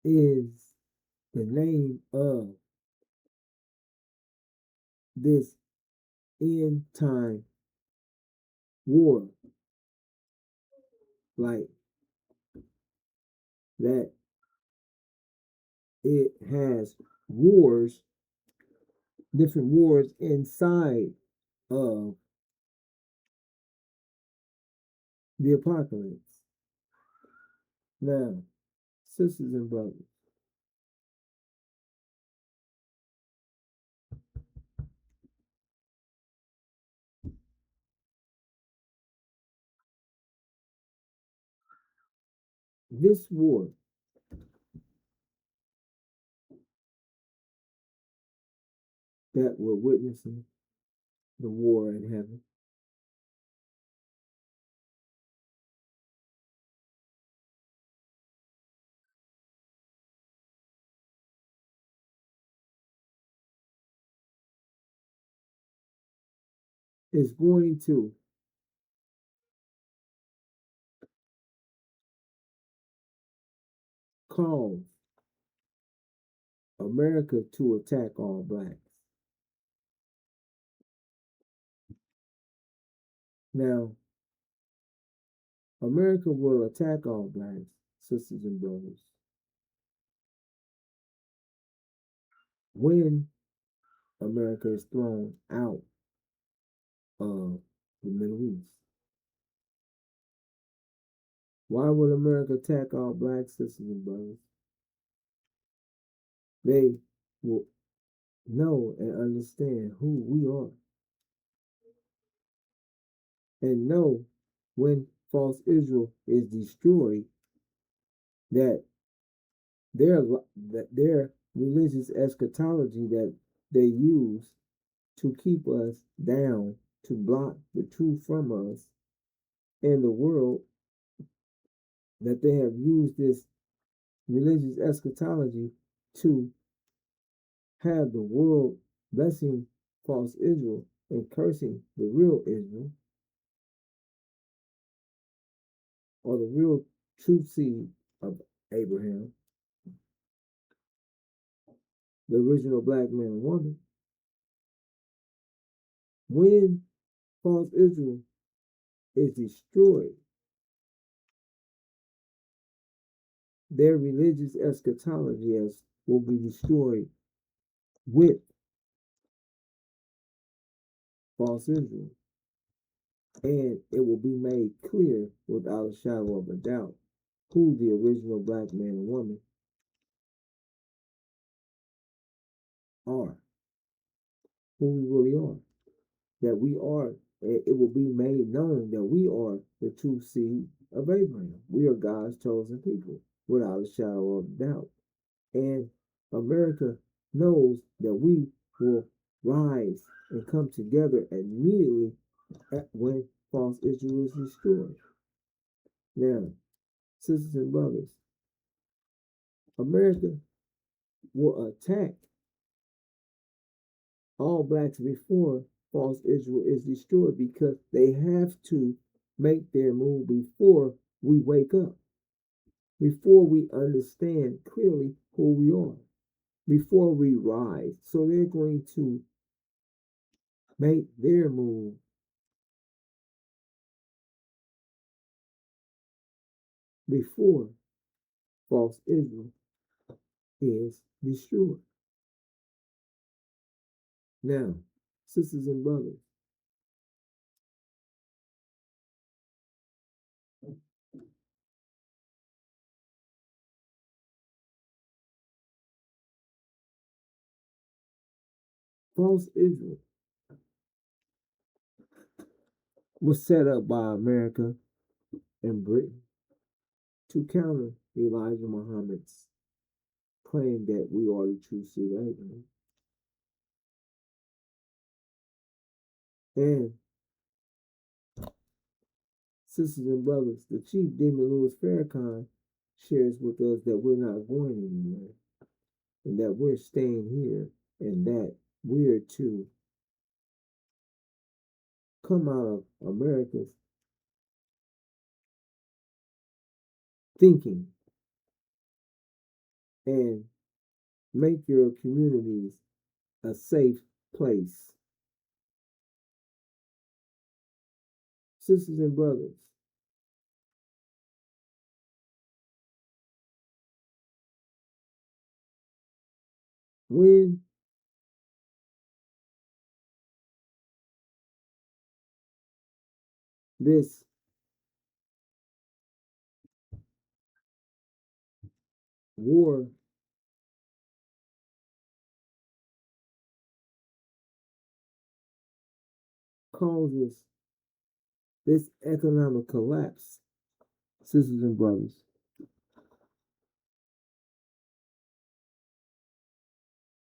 is the name of this end time war, like that it has wars, different wars inside of the apocalypse. Now, sisters and brothers, this war that we're witnessing, the war in heaven, is going to cause America to attack all blacks. Now, America will attack all blacks, sisters and brothers, when America is thrown out of the Middle East. Why would America attack our black sisters and brothers? They will know and understand who we are and know when false Israel is destroyed that their religious eschatology that they use to keep us down, to block the truth from us and the world, that they have used this religious eschatology to have the world blessing false Israel and cursing the real Israel, or the real true seed of Abraham, the original black man and woman. When false Israel is destroyed, their religious eschatology as will be destroyed with false Israel. And it will be made clear without a shadow of a doubt who the original black man and woman are, who we really are. That we are, it will be made known that we are the true seed of Abraham. We are God's chosen people without a shadow of doubt. And America knows that we will rise and come together immediately when false Israel is destroyed. Now, sisters and brothers, America will attack all blacks before false Israel is destroyed because they have to make their move before we wake up, before we understand clearly who we are, before we rise. So they're going to make their move before false Israel is destroyed. Now, sisters and brothers, false Israel was set up by America and Britain to counter Elijah Muhammad's claim that we are the true seed of Abraham. And sisters and brothers, the chief demon Louis Farrakhan shares with us that we're not going anywhere and that we're staying here and that we're to come out of America's thinking and make your communities a safe place. Sisters and brothers, when this war causes this economic collapse, sisters and brothers,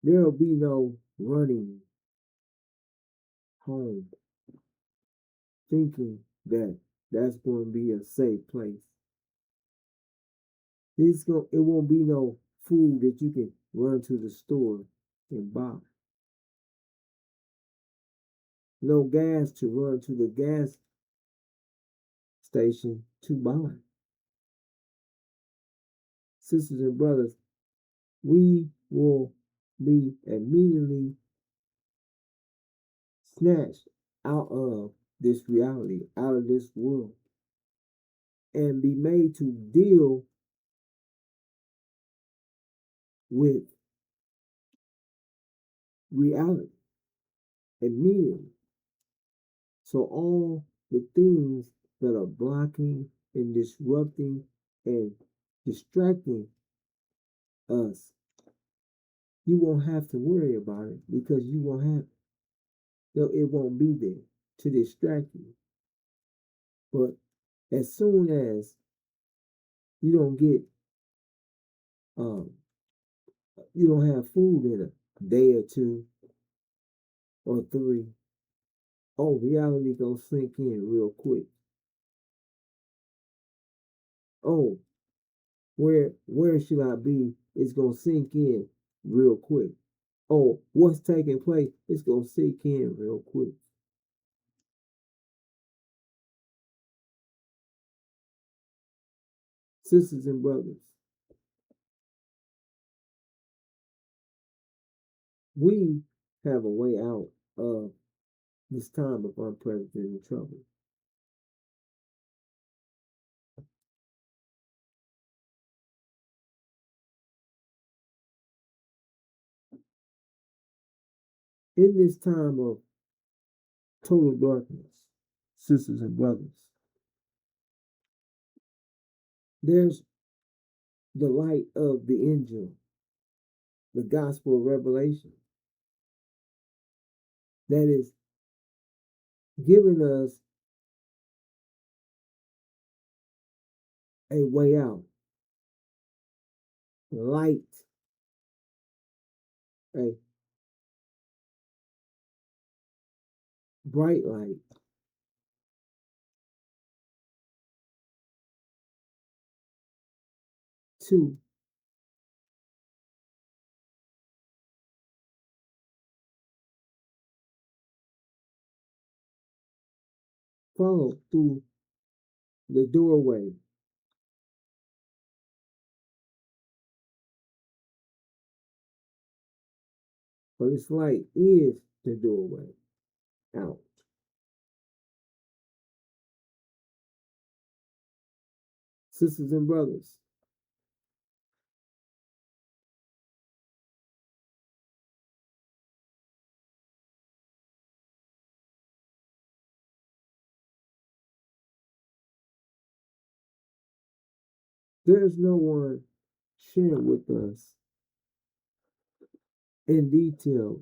there will be no running home thinking that that's going to be a safe place. It won't be no food that you can run to the store and buy. No gas to run to the gas station to buy. Sisters and brothers, we will be immediately snatched out of this reality, out of this world, and be made to deal with reality immediately. So all the things that are blocking and disrupting and distracting us, you won't have to worry about it because you won't have it won't be there to distract you. But as soon as you don't get um you don't have food in a day or two or three, oh reality gonna sink in real quick. Oh, where should I be? It's gonna sink in real quick. Oh, what's taking place? It's gonna sink in real quick. Sisters and brothers, we have a way out of this time of unprecedented trouble. In this time of total darkness, sisters and brothers, there's the light of the angel, the gospel of revelation, that is giving us a way out, light, a bright light to follow through the doorway. But this light is the doorway out. Sisters and brothers, there's no one sharing with us in detail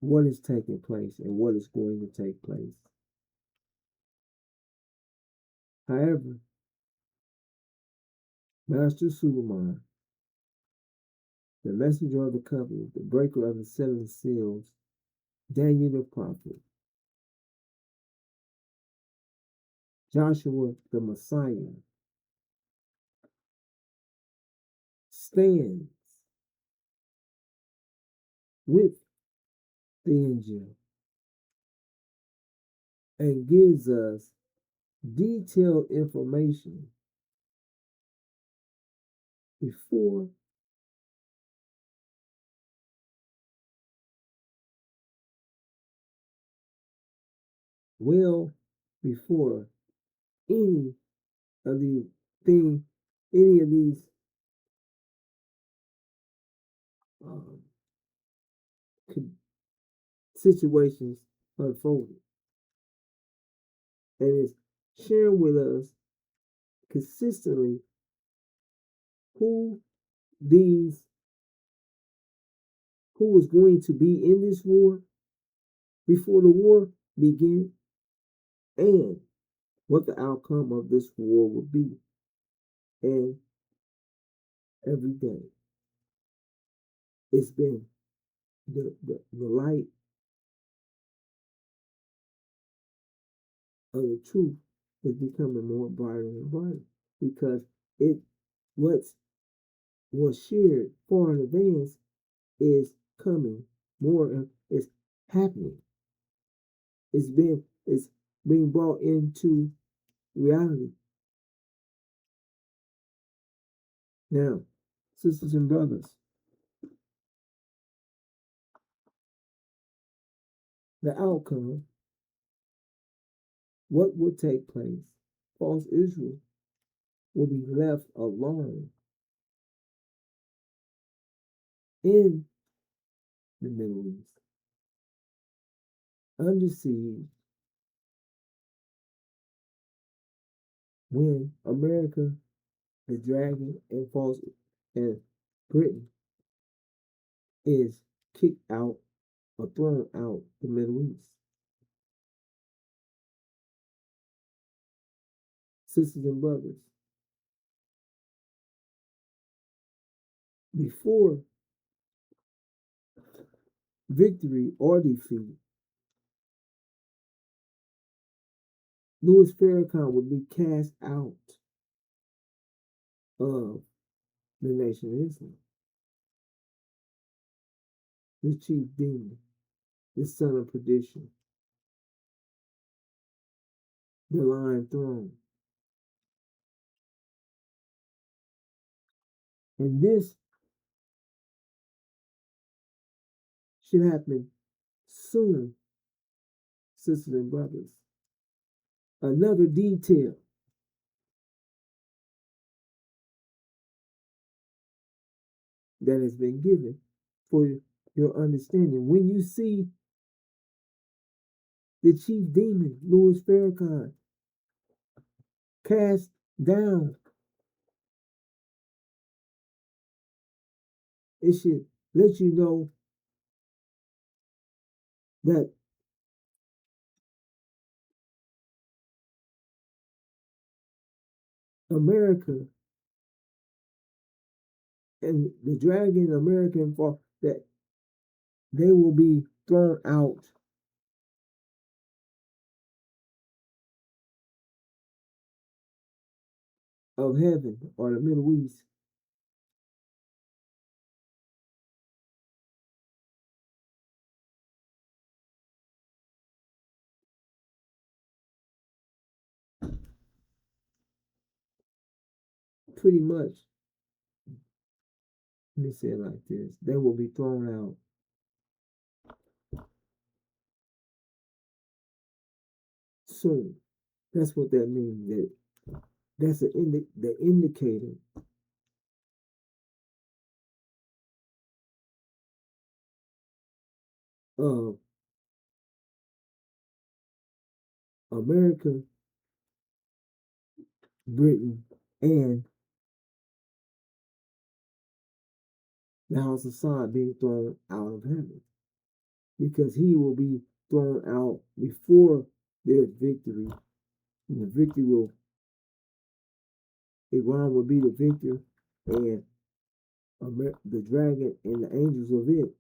what is taking place and what is going to take place. However, Master Superman, the messenger of the covenant, the breaker of the seven seals, Daniel the prophet, Joshua the Messiah, stands with the angel and gives us detailed information before well before any of the thing any of these um, situations unfolded, and is sharing with us consistently who these who was going to be in this war before the war began, and what the outcome of this war would be. And every day it's been the light of the truth is becoming more brighter and brighter because it what's was shared far in advance is coming more and it's happening. It's being brought into reality. Now, sisters and brothers, the outcome, what would take place? False Israel will be left alone in the Middle East. Under siege, when America, the dragon, and Britain is kicked out or thrown out the Middle East. Sisters and brothers, before victory or defeat, Louis Farrakhan would be cast out of the Nation of Islam. The chief demon, the son of perdition, the lion throne. And this should happen soon, sisters and brothers. Another detail that has been given for your understanding. When you see the chief demon, Louis Farrakhan, cast down, it should let you know that America and the dragon American fall, that they will be thrown out of heaven or the Middle East. Pretty much, let me say it like this, they will be thrown out soon. That's what that means. That's the indicator of America, Britain, and the House of Assad being thrown out of heaven, because he will be thrown out before there's victory. And the victory will, Iran will be the victor, and the dragon and the angels of it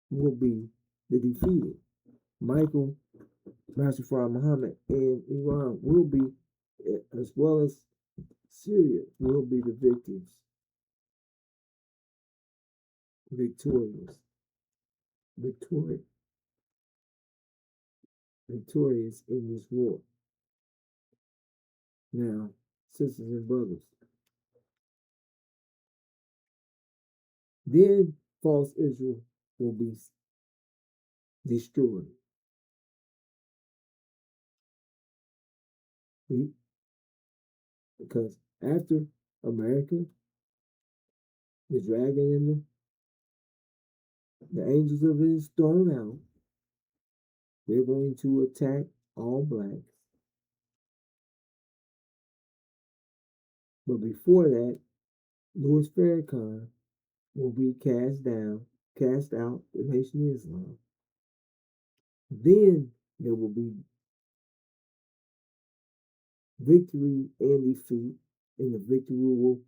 will be the defeated. Michael, Master Farah Muhammad, and Iran will be, as well as Syria, will be the victors. Victorious in this war. Now, sisters and brothers, then false Israel will be destroyed. Because after America, the dragon and the angels of it is thrown out, they're going to attack all blacks. But before that, Louis Farrakhan will be cast out the Nation of Islam. Then there will be victory and defeat, and the victory will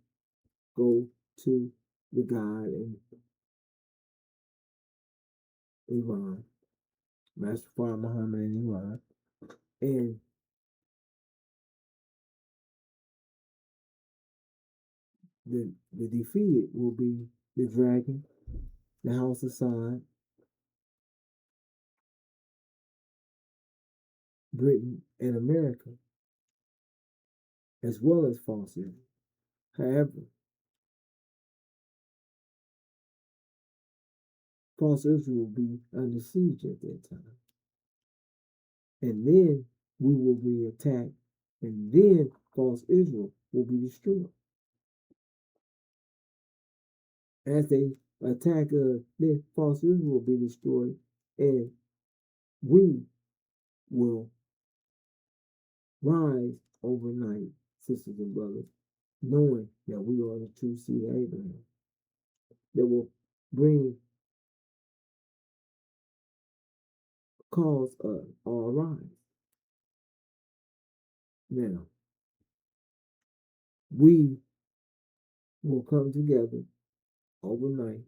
go to the God and Iran, Master Farah Muhammad and Iran, and the defeated will be the dragon, the House of Assad, Britain, and America, as well as false Israel. However, false Israel will be under siege at that time. And then we will be attacked, and then false Israel will be destroyed. As they attack us, then false Israel will be destroyed, and we will rise overnight, sisters and brothers, knowing that we are the true seed of Abraham. That will bring cause our rise. Now, we will come together overnight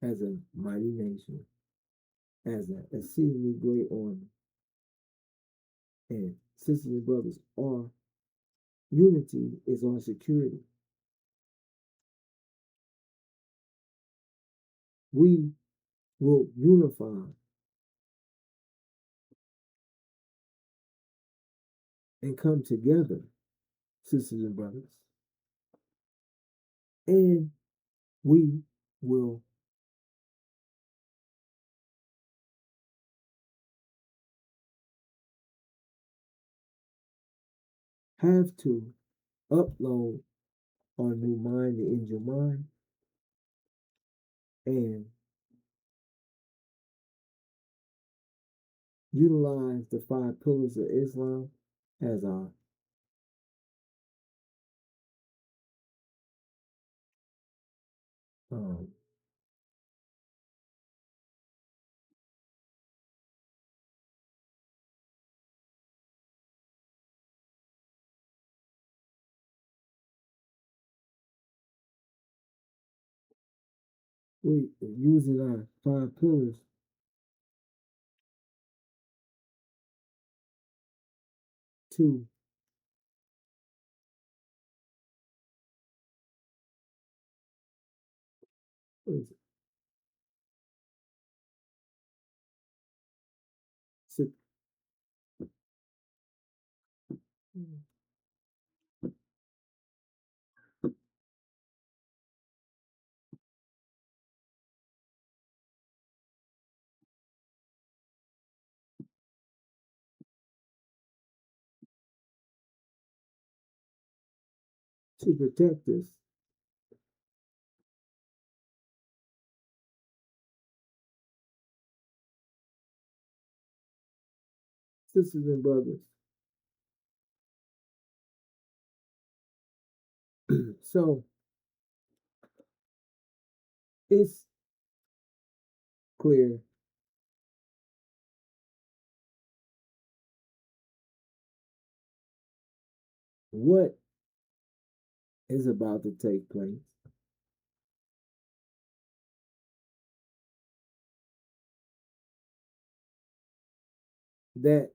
as a mighty nation, as an exceedingly great army. And sisters and brothers, our unity is our security. We will unify and come together, sisters and brothers, and we will have to upload our new mind, the angel mind, and utilize the 5 pillars of Islam as our um, we using our 5 pillars to what is it? To protect us. Sisters and brothers. So it's clear what is about to take place. That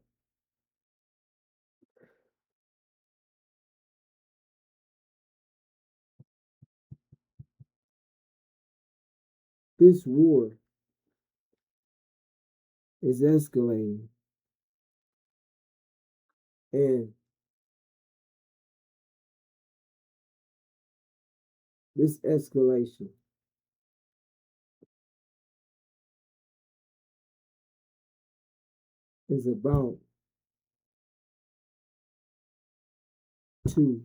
this war is escalating, and this escalation is about to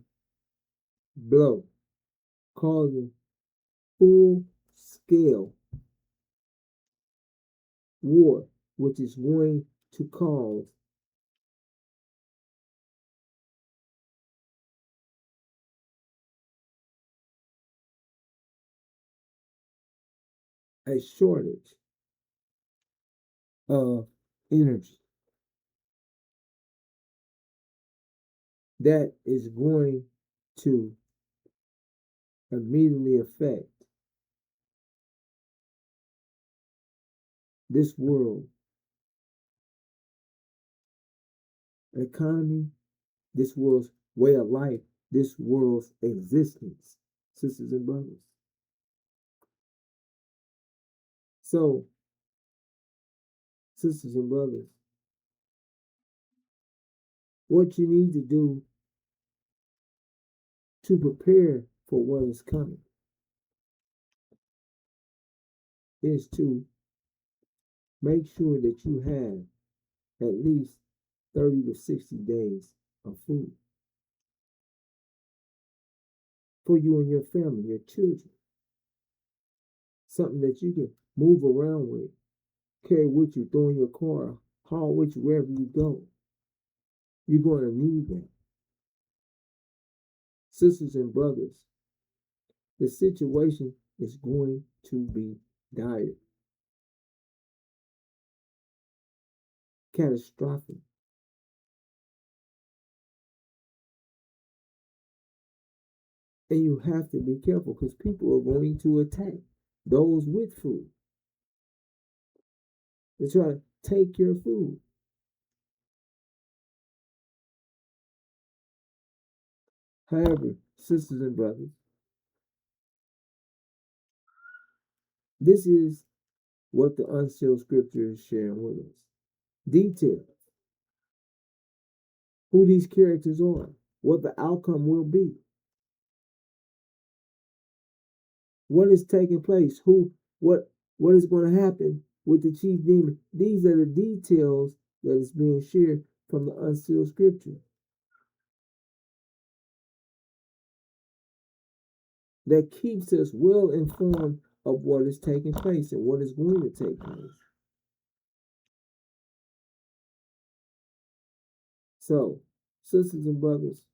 blow, causing full scale war, which is going to cause a shortage of energy that is going to immediately affect this world economy, this world's way of life, this world's existence, sisters and brothers. So, sisters and brothers, what you need to do to prepare for what is coming is to make sure that you have at least 30 to 60 days of food for you and your family, your children. something that you can move around with, carry with you, throw in your car, haul with you wherever you go. You're going to need that. Sisters and brothers, the situation is going to be dire, catastrophic. And you have to be careful because people are going to attack those with food. They try to take your food. However, sisters and brothers, this is what the unsealed scripture is sharing with us. Detail who these characters are, what the outcome will be, what is taking place, what is going to happen with the chief demon. These are the details that is being shared from the unsealed scripture that keeps us well informed of what is taking place and what is going to take place. So, sisters and brothers,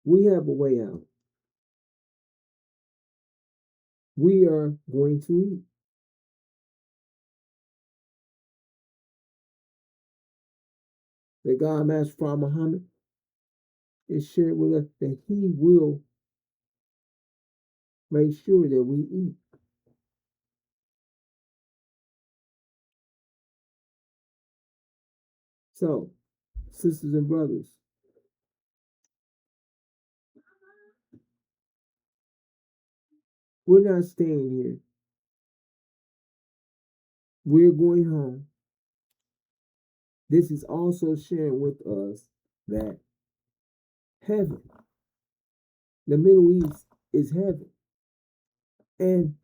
we have a way out. We are going to eat. The God Master Prophet Muhammad is shared with us that he will make sure that we eat. So, sisters and brothers, we're not staying here. We're going home. This is also sharing with us that heaven, the Middle East, is heaven. And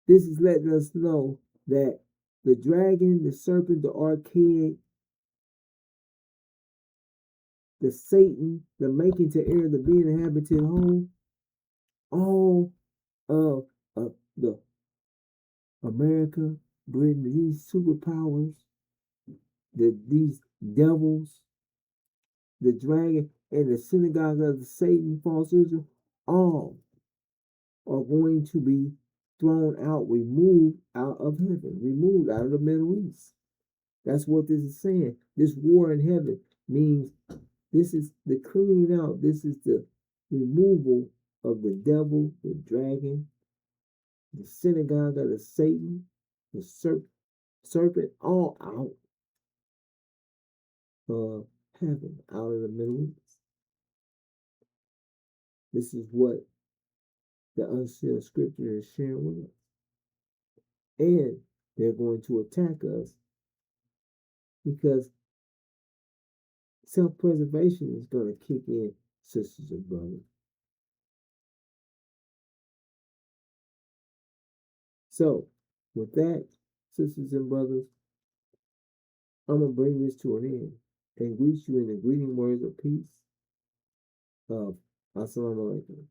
this is letting us know that the dragon, the serpent, the archaic, the Satan, the making to err, the being inhabited home, all of the America, Britain, these superpowers, these devils, the dragon, and the synagogue of the Satan, false Israel, all are going to be thrown out, removed out of heaven, removed out of the Middle East. That's what this is saying. This war in heaven means this is the cleaning out, this is the removal of the devil, the dragon, the synagogue of the Satan, the serpent, all out of heaven, out of the Middle East. This is what the unsealed scripture is sharing with us. And they're going to attack us because self-preservation is going to kick in, sisters and brothers. So, with that, sisters and brothers, I'm going to bring this to an end and greet you in the greeting words of peace of Assalamu alaikum.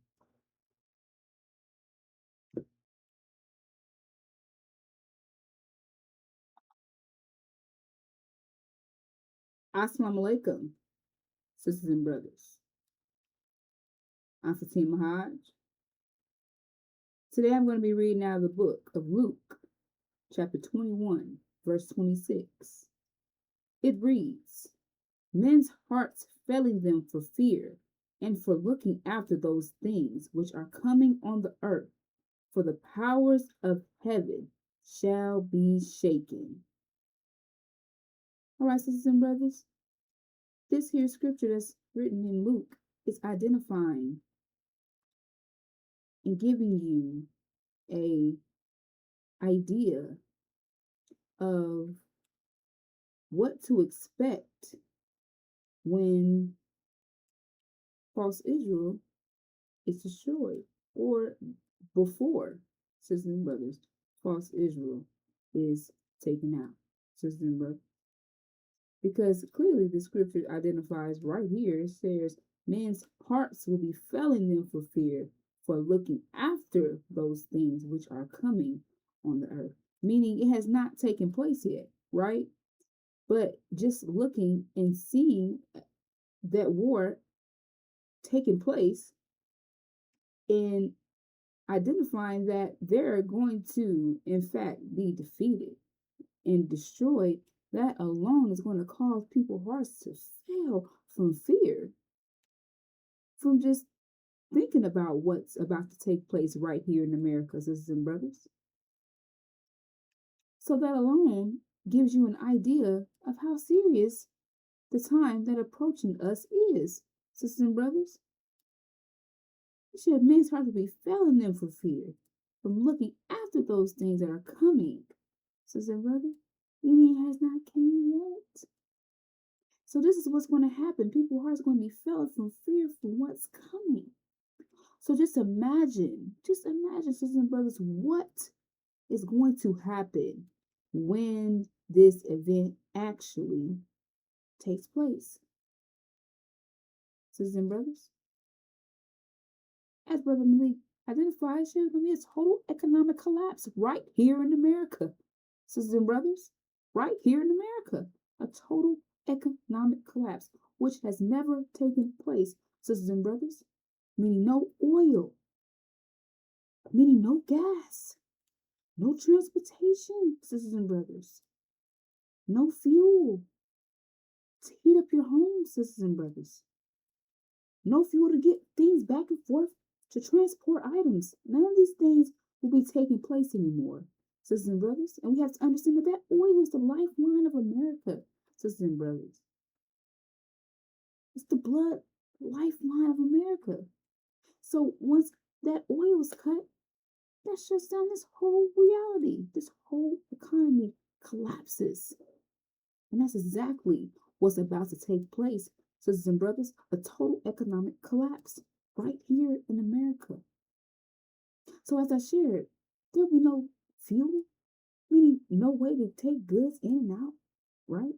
Assalamu alaikum, sisters and brothers. I'm Fatima Hodge. Today I'm going to be reading out of the book of Luke, chapter 21, verse 26. It reads, men's hearts failing them for fear and for looking after those things which are coming on the earth, for the powers of heaven shall be shaken. All right, sisters and brothers, this here scripture that's written in Luke is identifying and giving you a idea of what to expect when false Israel is destroyed, or before, sisters and brothers, false Israel is taken out, sisters and brothers. Because clearly the scripture identifies right here, it says, men's hearts will be failing them for fear, for looking after those things which are coming on the earth, meaning it has not taken place yet, right? But just looking and seeing that war taking place and identifying that they're going to, in fact, be defeated and destroyed, that alone is going to cause people's hearts to fail from fear, from just thinking about what's about to take place right here in America, sisters and brothers. So that alone gives you an idea of how serious the time that approaching us is, sisters and brothers. It should men's hearts be failing them for fear, from looking after those things that are coming, sisters and brothers. Meaning it has not came yet. So this is what's going to happen. People's hearts are going to be filled from fear from what's coming. So just imagine, sisters and brothers, what is going to happen when this event actually takes place. Sisters and brothers, as Brother Malik identified, there's going to be a total economic collapse right here in America. Sisters and brothers, right here in America, a total economic collapse, which has never taken place, sisters and brothers, meaning no oil, meaning no gas, no transportation, sisters and brothers, no fuel to heat up your home, sisters and brothers, no fuel to get things back and forth to transport items. None of these things will be taking place anymore, sisters and brothers. And we have to understand that oil is the lifeline of America, sisters and brothers. It's the blood lifeline of America. So once that oil is cut, that shuts down this whole reality. This whole economy collapses. And that's exactly what's about to take place, sisters and brothers, a total economic collapse right here in America. So as I shared, there'll be no fuel, meaning no way to take goods in and out, right?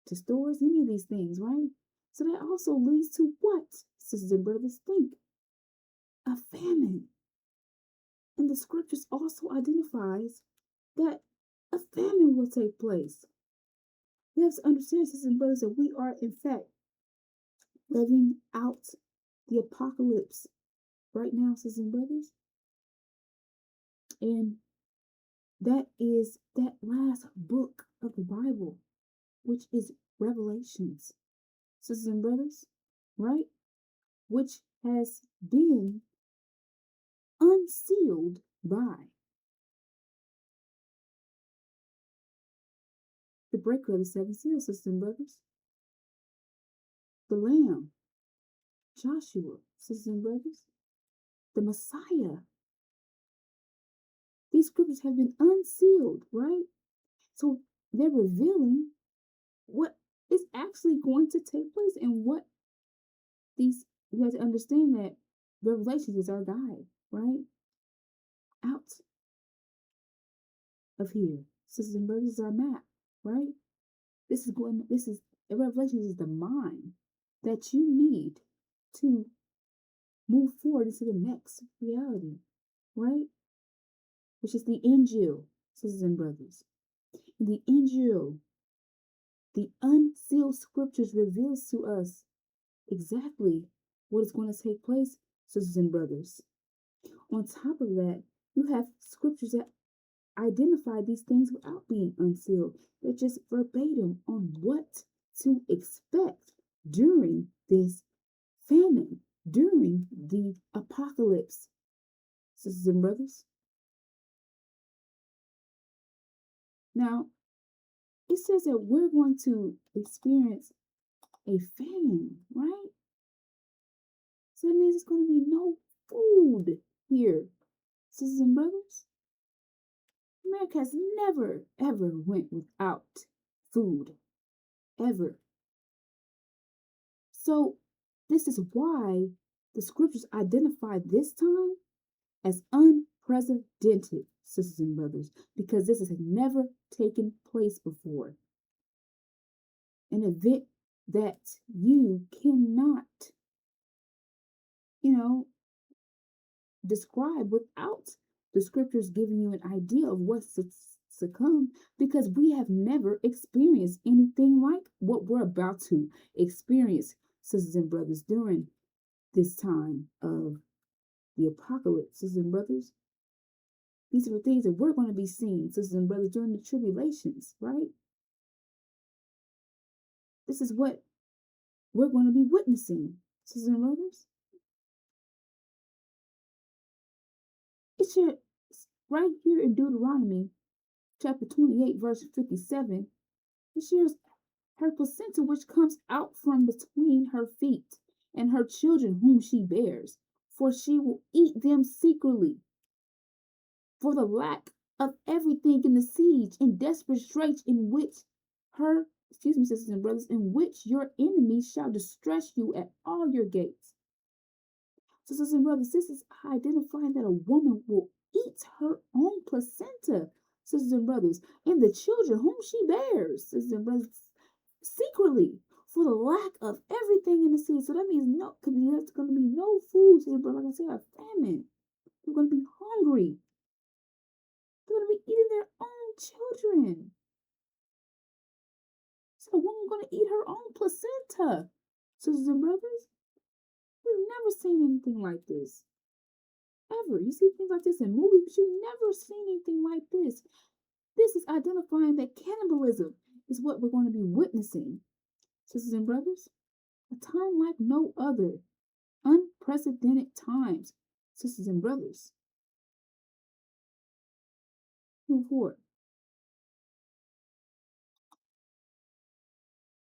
To stores, any of these things, right? So that also leads to what, sisters and brothers, think? A famine. And the scriptures also identifies that a famine will take place. We have to understand, sisters and brothers, that we are in fact living out the apocalypse right now, sisters and brothers. And that is that last book of the Bible, which is Revelations, sisters and brothers, right? Which has been unsealed by the breaker of the seven seals, sisters and brothers. The Lamb, Joshua, sisters and brothers. The Messiah. These scriptures have been unsealed, right? So they're revealing what is actually going to take place and what these, you have to understand that Revelation is our guide, right? Out of here. Sisters and brothers, is our map, right? This is Revelation is the mind that you need to move forward into the next reality, right? Which is the Injil, sisters and brothers. The Injil, the unsealed scriptures reveals to us exactly what is going to take place, sisters and brothers. On top of that, you have scriptures that identify these things without being unsealed. They're just verbatim on what to expect during this famine, during the apocalypse, sisters and brothers. Now, it says that we're going to experience a famine, right? So that means it's going to be no food here, sisters and brothers. America has never, ever went without food, ever. So this is why the scriptures identify this time as unprecedented, sisters and brothers, because this has never taken place before. An event that you cannot, describe without the scriptures giving you an idea of what's to come, because we have never experienced anything like what we're about to experience, sisters and brothers, during this time of the apocalypse, sisters and brothers. These are the things that we're going to be seeing, sisters and brothers, during the tribulations, right? This is what we're going to be witnessing, sisters and brothers. It should, right here in Deuteronomy chapter 28, verse 57, it shares her placenta which comes out from between her feet, and her children whom she bears, for she will eat them secretly. For the lack of everything in the siege and desperate straits in which sisters and brothers, in which your enemies shall distress you at all your gates. Sisters and brothers, this is identifying that a woman will eat her own placenta, sisters and brothers, and the children whom she bears, sisters and brothers, secretly, for the lack of everything in the sea. So that means there's going to be no food, sisters and brothers. Like I said, a famine. They're going to be hungry. They're going to be eating their own children. So a woman going to eat her own placenta, sisters and brothers. We've never seen anything like this. Ever. You see things like this in movies, but you've never seen anything like this. This is identifying that cannibalism is what we're going to be witnessing, sisters and brothers. A time like no other. Unprecedented times, sisters and brothers. Move forward.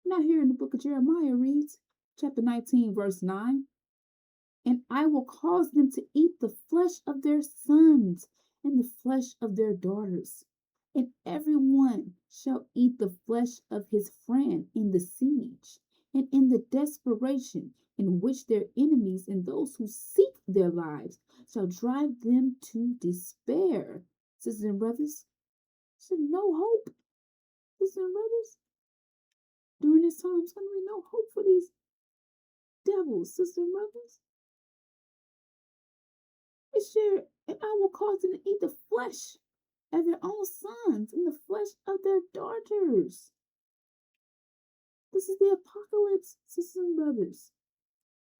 Now here in the book of Jeremiah reads, chapter 19, verse 9. And I will cause them to eat the flesh of their sons and the flesh of their daughters. And everyone shall eat the flesh of his friend in the siege and in the desperation in which their enemies and those who seek their lives shall drive them to despair. Sisters and brothers, there's no hope. Sisters and brothers, during this time, there's going to be no hope for these devils, sisters and brothers. And I will cause them to eat the flesh of their own sons and the flesh of their daughters. This is the apocalypse, sisters and brothers.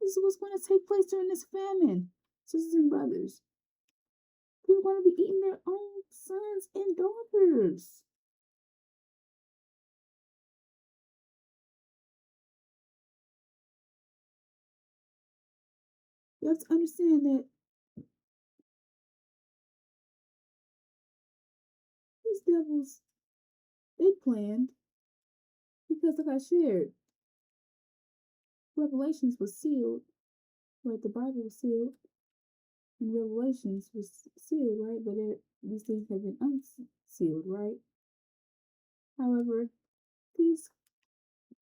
This is what's going to take place during this famine, sisters and brothers. People are going to be eating their own sons and daughters. You have to understand that these devils, they planned, because like I shared, Revelations was sealed, right? The Bible was sealed, and Revelations was sealed, right? But these things have been unsealed, right? However, these,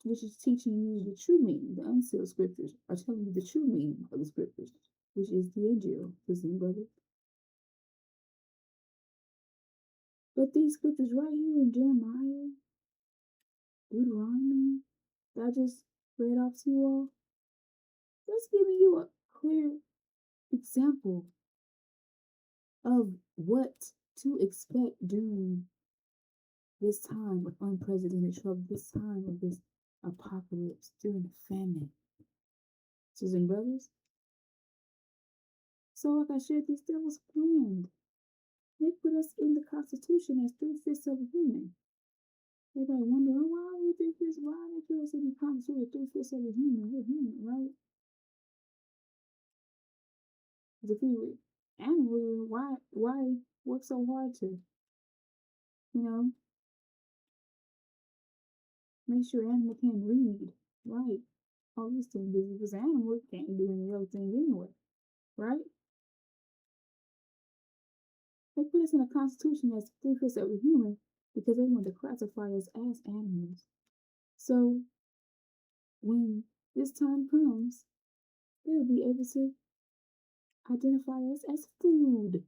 which is teaching you the true meaning, the unsealed scriptures, are telling you the true meaning of the scriptures, which is the Injil, sisters and brothers. But these scriptures right here in Jeremiah, Deuteronomy, that I just read off to you all, that's giving you a clear example of what to expect during this time of unprecedented trouble, this time of this apocalypse, during the famine. Sisters and brothers. So, like I shared, these devils planned. They put us in the Constitution as 3/5 of a human. Everybody wonder, oh, why are we 3/5? Why they put us in the Constitution as 3/5 of a human? We're human, right? If we were animals, why work so hard to, make sure animal can't read, right? All these things, because animals can't do any other things anyway, right? They put us in a constitution that's 3/5 of a human because they want to classify us as animals. So when this time comes, they'll be able to identify us as food,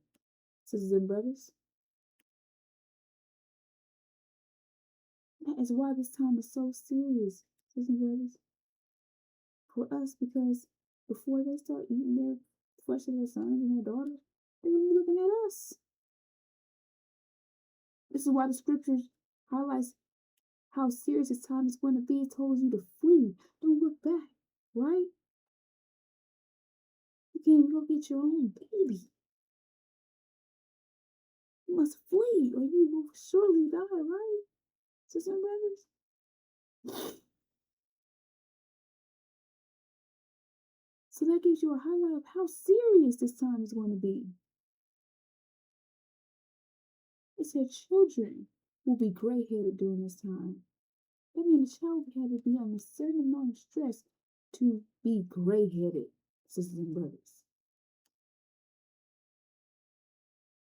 sisters and brothers. That is why this time is so serious, sisters and brothers, for us, because before they start eating their flesh of their sons and their daughters, they're going to be looking at us. This is why the scriptures highlights how serious this time is going to be. It tells you to flee. Don't look back, right? You can't even go get your own baby. You must flee or you will surely die, right? Sisters and brothers. So that gives you a highlight of how serious this time is going to be. It said children will be gray-headed during this time. That means the child had to be under a certain amount of stress to be gray-headed, sisters and brothers.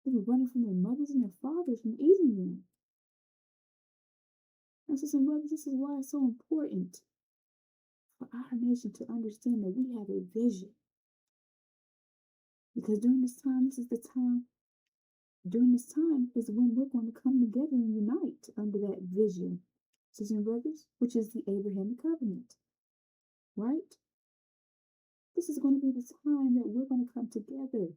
They were running from their mothers and their fathers from eating them. And sisters and brothers, this is why it's so important for our nation to understand that we have a vision. Because during this time is when we're going to come together and unite under that vision, sisters and brothers, which is the Abrahamic covenant, right? This is going to be the time that we're going to come together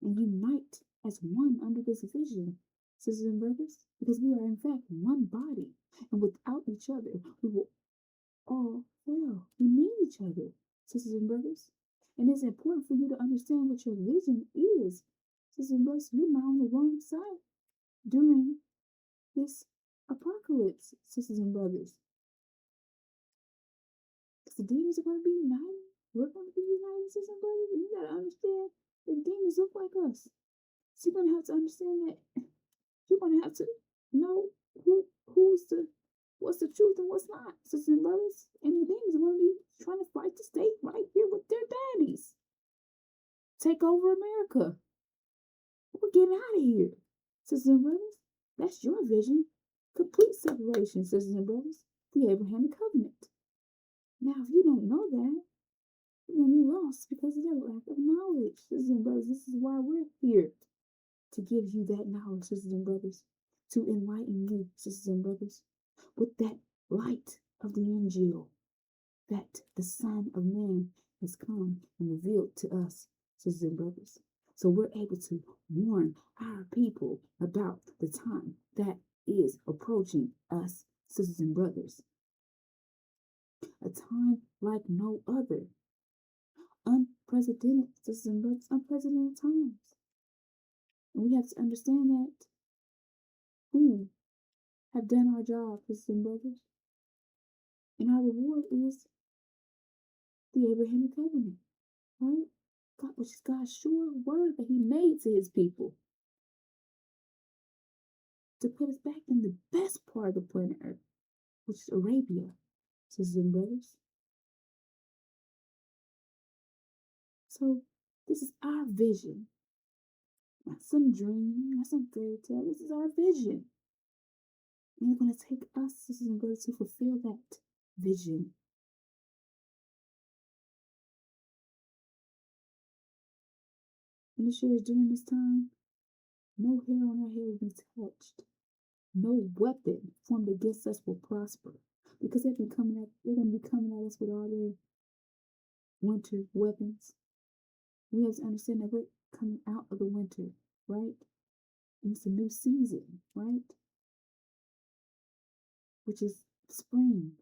and unite as one under this vision, sisters and brothers, because we are in fact one body, and without each other, we will all fail. We need each other, sisters and brothers, and it's important for you to understand what your vision is. Sisters and brothers, you're not on the wrong side during this apocalypse, sisters and brothers. Because the demons are going to be united. We're going to be united, sisters and brothers. And you got to understand the demons look like us. So you're going to have to understand that. You're going to have to know what's the truth and what's not, sisters and brothers. And the demons are going to be trying to fight the state right here with their daddies. Take over America. We're getting out of here, sisters and brothers. That's your vision. Complete separation, sisters and brothers. The Abrahamic covenant. Now, if you don't know that, you're going to be lost because of that lack of knowledge, sisters and brothers. This is why we're here, to give you that knowledge, sisters and brothers, to enlighten you, sisters and brothers, with that light of the angel, that the Son of Man has come and revealed to us, sisters and brothers. So we're able to warn our people about the time that is approaching us, sisters and brothers. A time like no other. Unprecedented, sisters and brothers, unprecedented times. And we have to understand that we have done our job, sisters and brothers. And our reward is the Abrahamic covenant, right? God, which is God's sure word that He made to His people to put us back in the best part of the planet Earth, which is Arabia, sisters and brothers. So this is our vision, not some dream, not some fairy tale. This is our vision, and it's going to take us, sisters and brothers, to fulfill that vision. And it shares during this time, no hair on our head will be touched. No weapon formed against us will prosper. Because they're going to be coming at us with all their winter weapons. We have to understand that we're coming out of the winter, right? And it's a new season, right? Which is spring.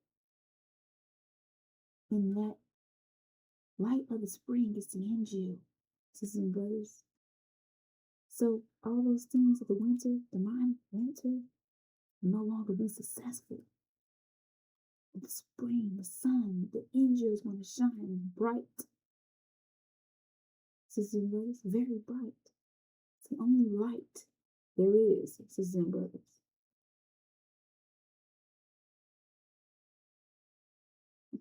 And that light of the spring is the angel, sisters and brothers. So all those things of the winter, the mind of winter, will no longer be successful. In the spring, the sun, the angel is going to shine bright. Sisters and brothers, very bright. It's the only light there is, sisters and brothers.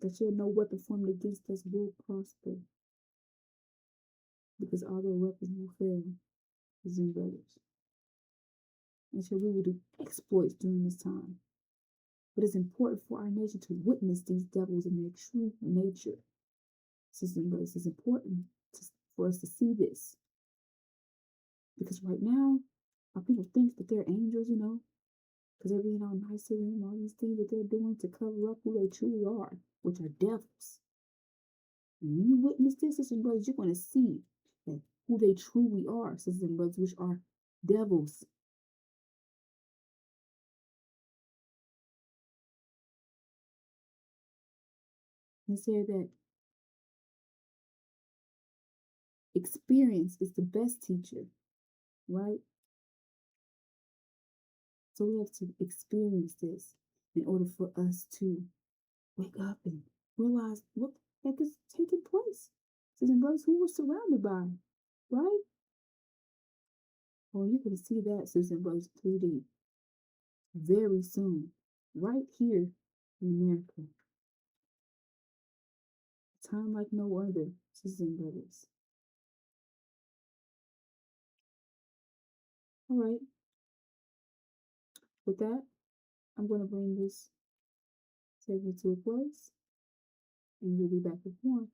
That no weapon formed against us will prosper. Because all their weapons will fail, sisters and brothers. And so we will do exploits during this time. But it's important for our nation to witness these devils in their true nature. Sisters and brothers, it's important for us to see this. Because right now, our people think that they're angels, because they're being all nice to them, all these things that they're doing to cover up who they truly are, which are devils. And when you witness this, sisters and brothers, you're going to see and who they truly are, sisters and brothers, which are devils. He said that experience is the best teacher, right? So we have to experience this in order for us to wake up and realize what the heck is taking place. Sisters and brothers, who we're surrounded by, right? Well, you're going to see that, sisters and brothers, 3D very soon, right here in America. A time like no other, sisters and brothers. All right. With that, I'm going to bring this segment to a close, and we'll be back with more.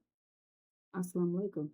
Assalamu alaikum.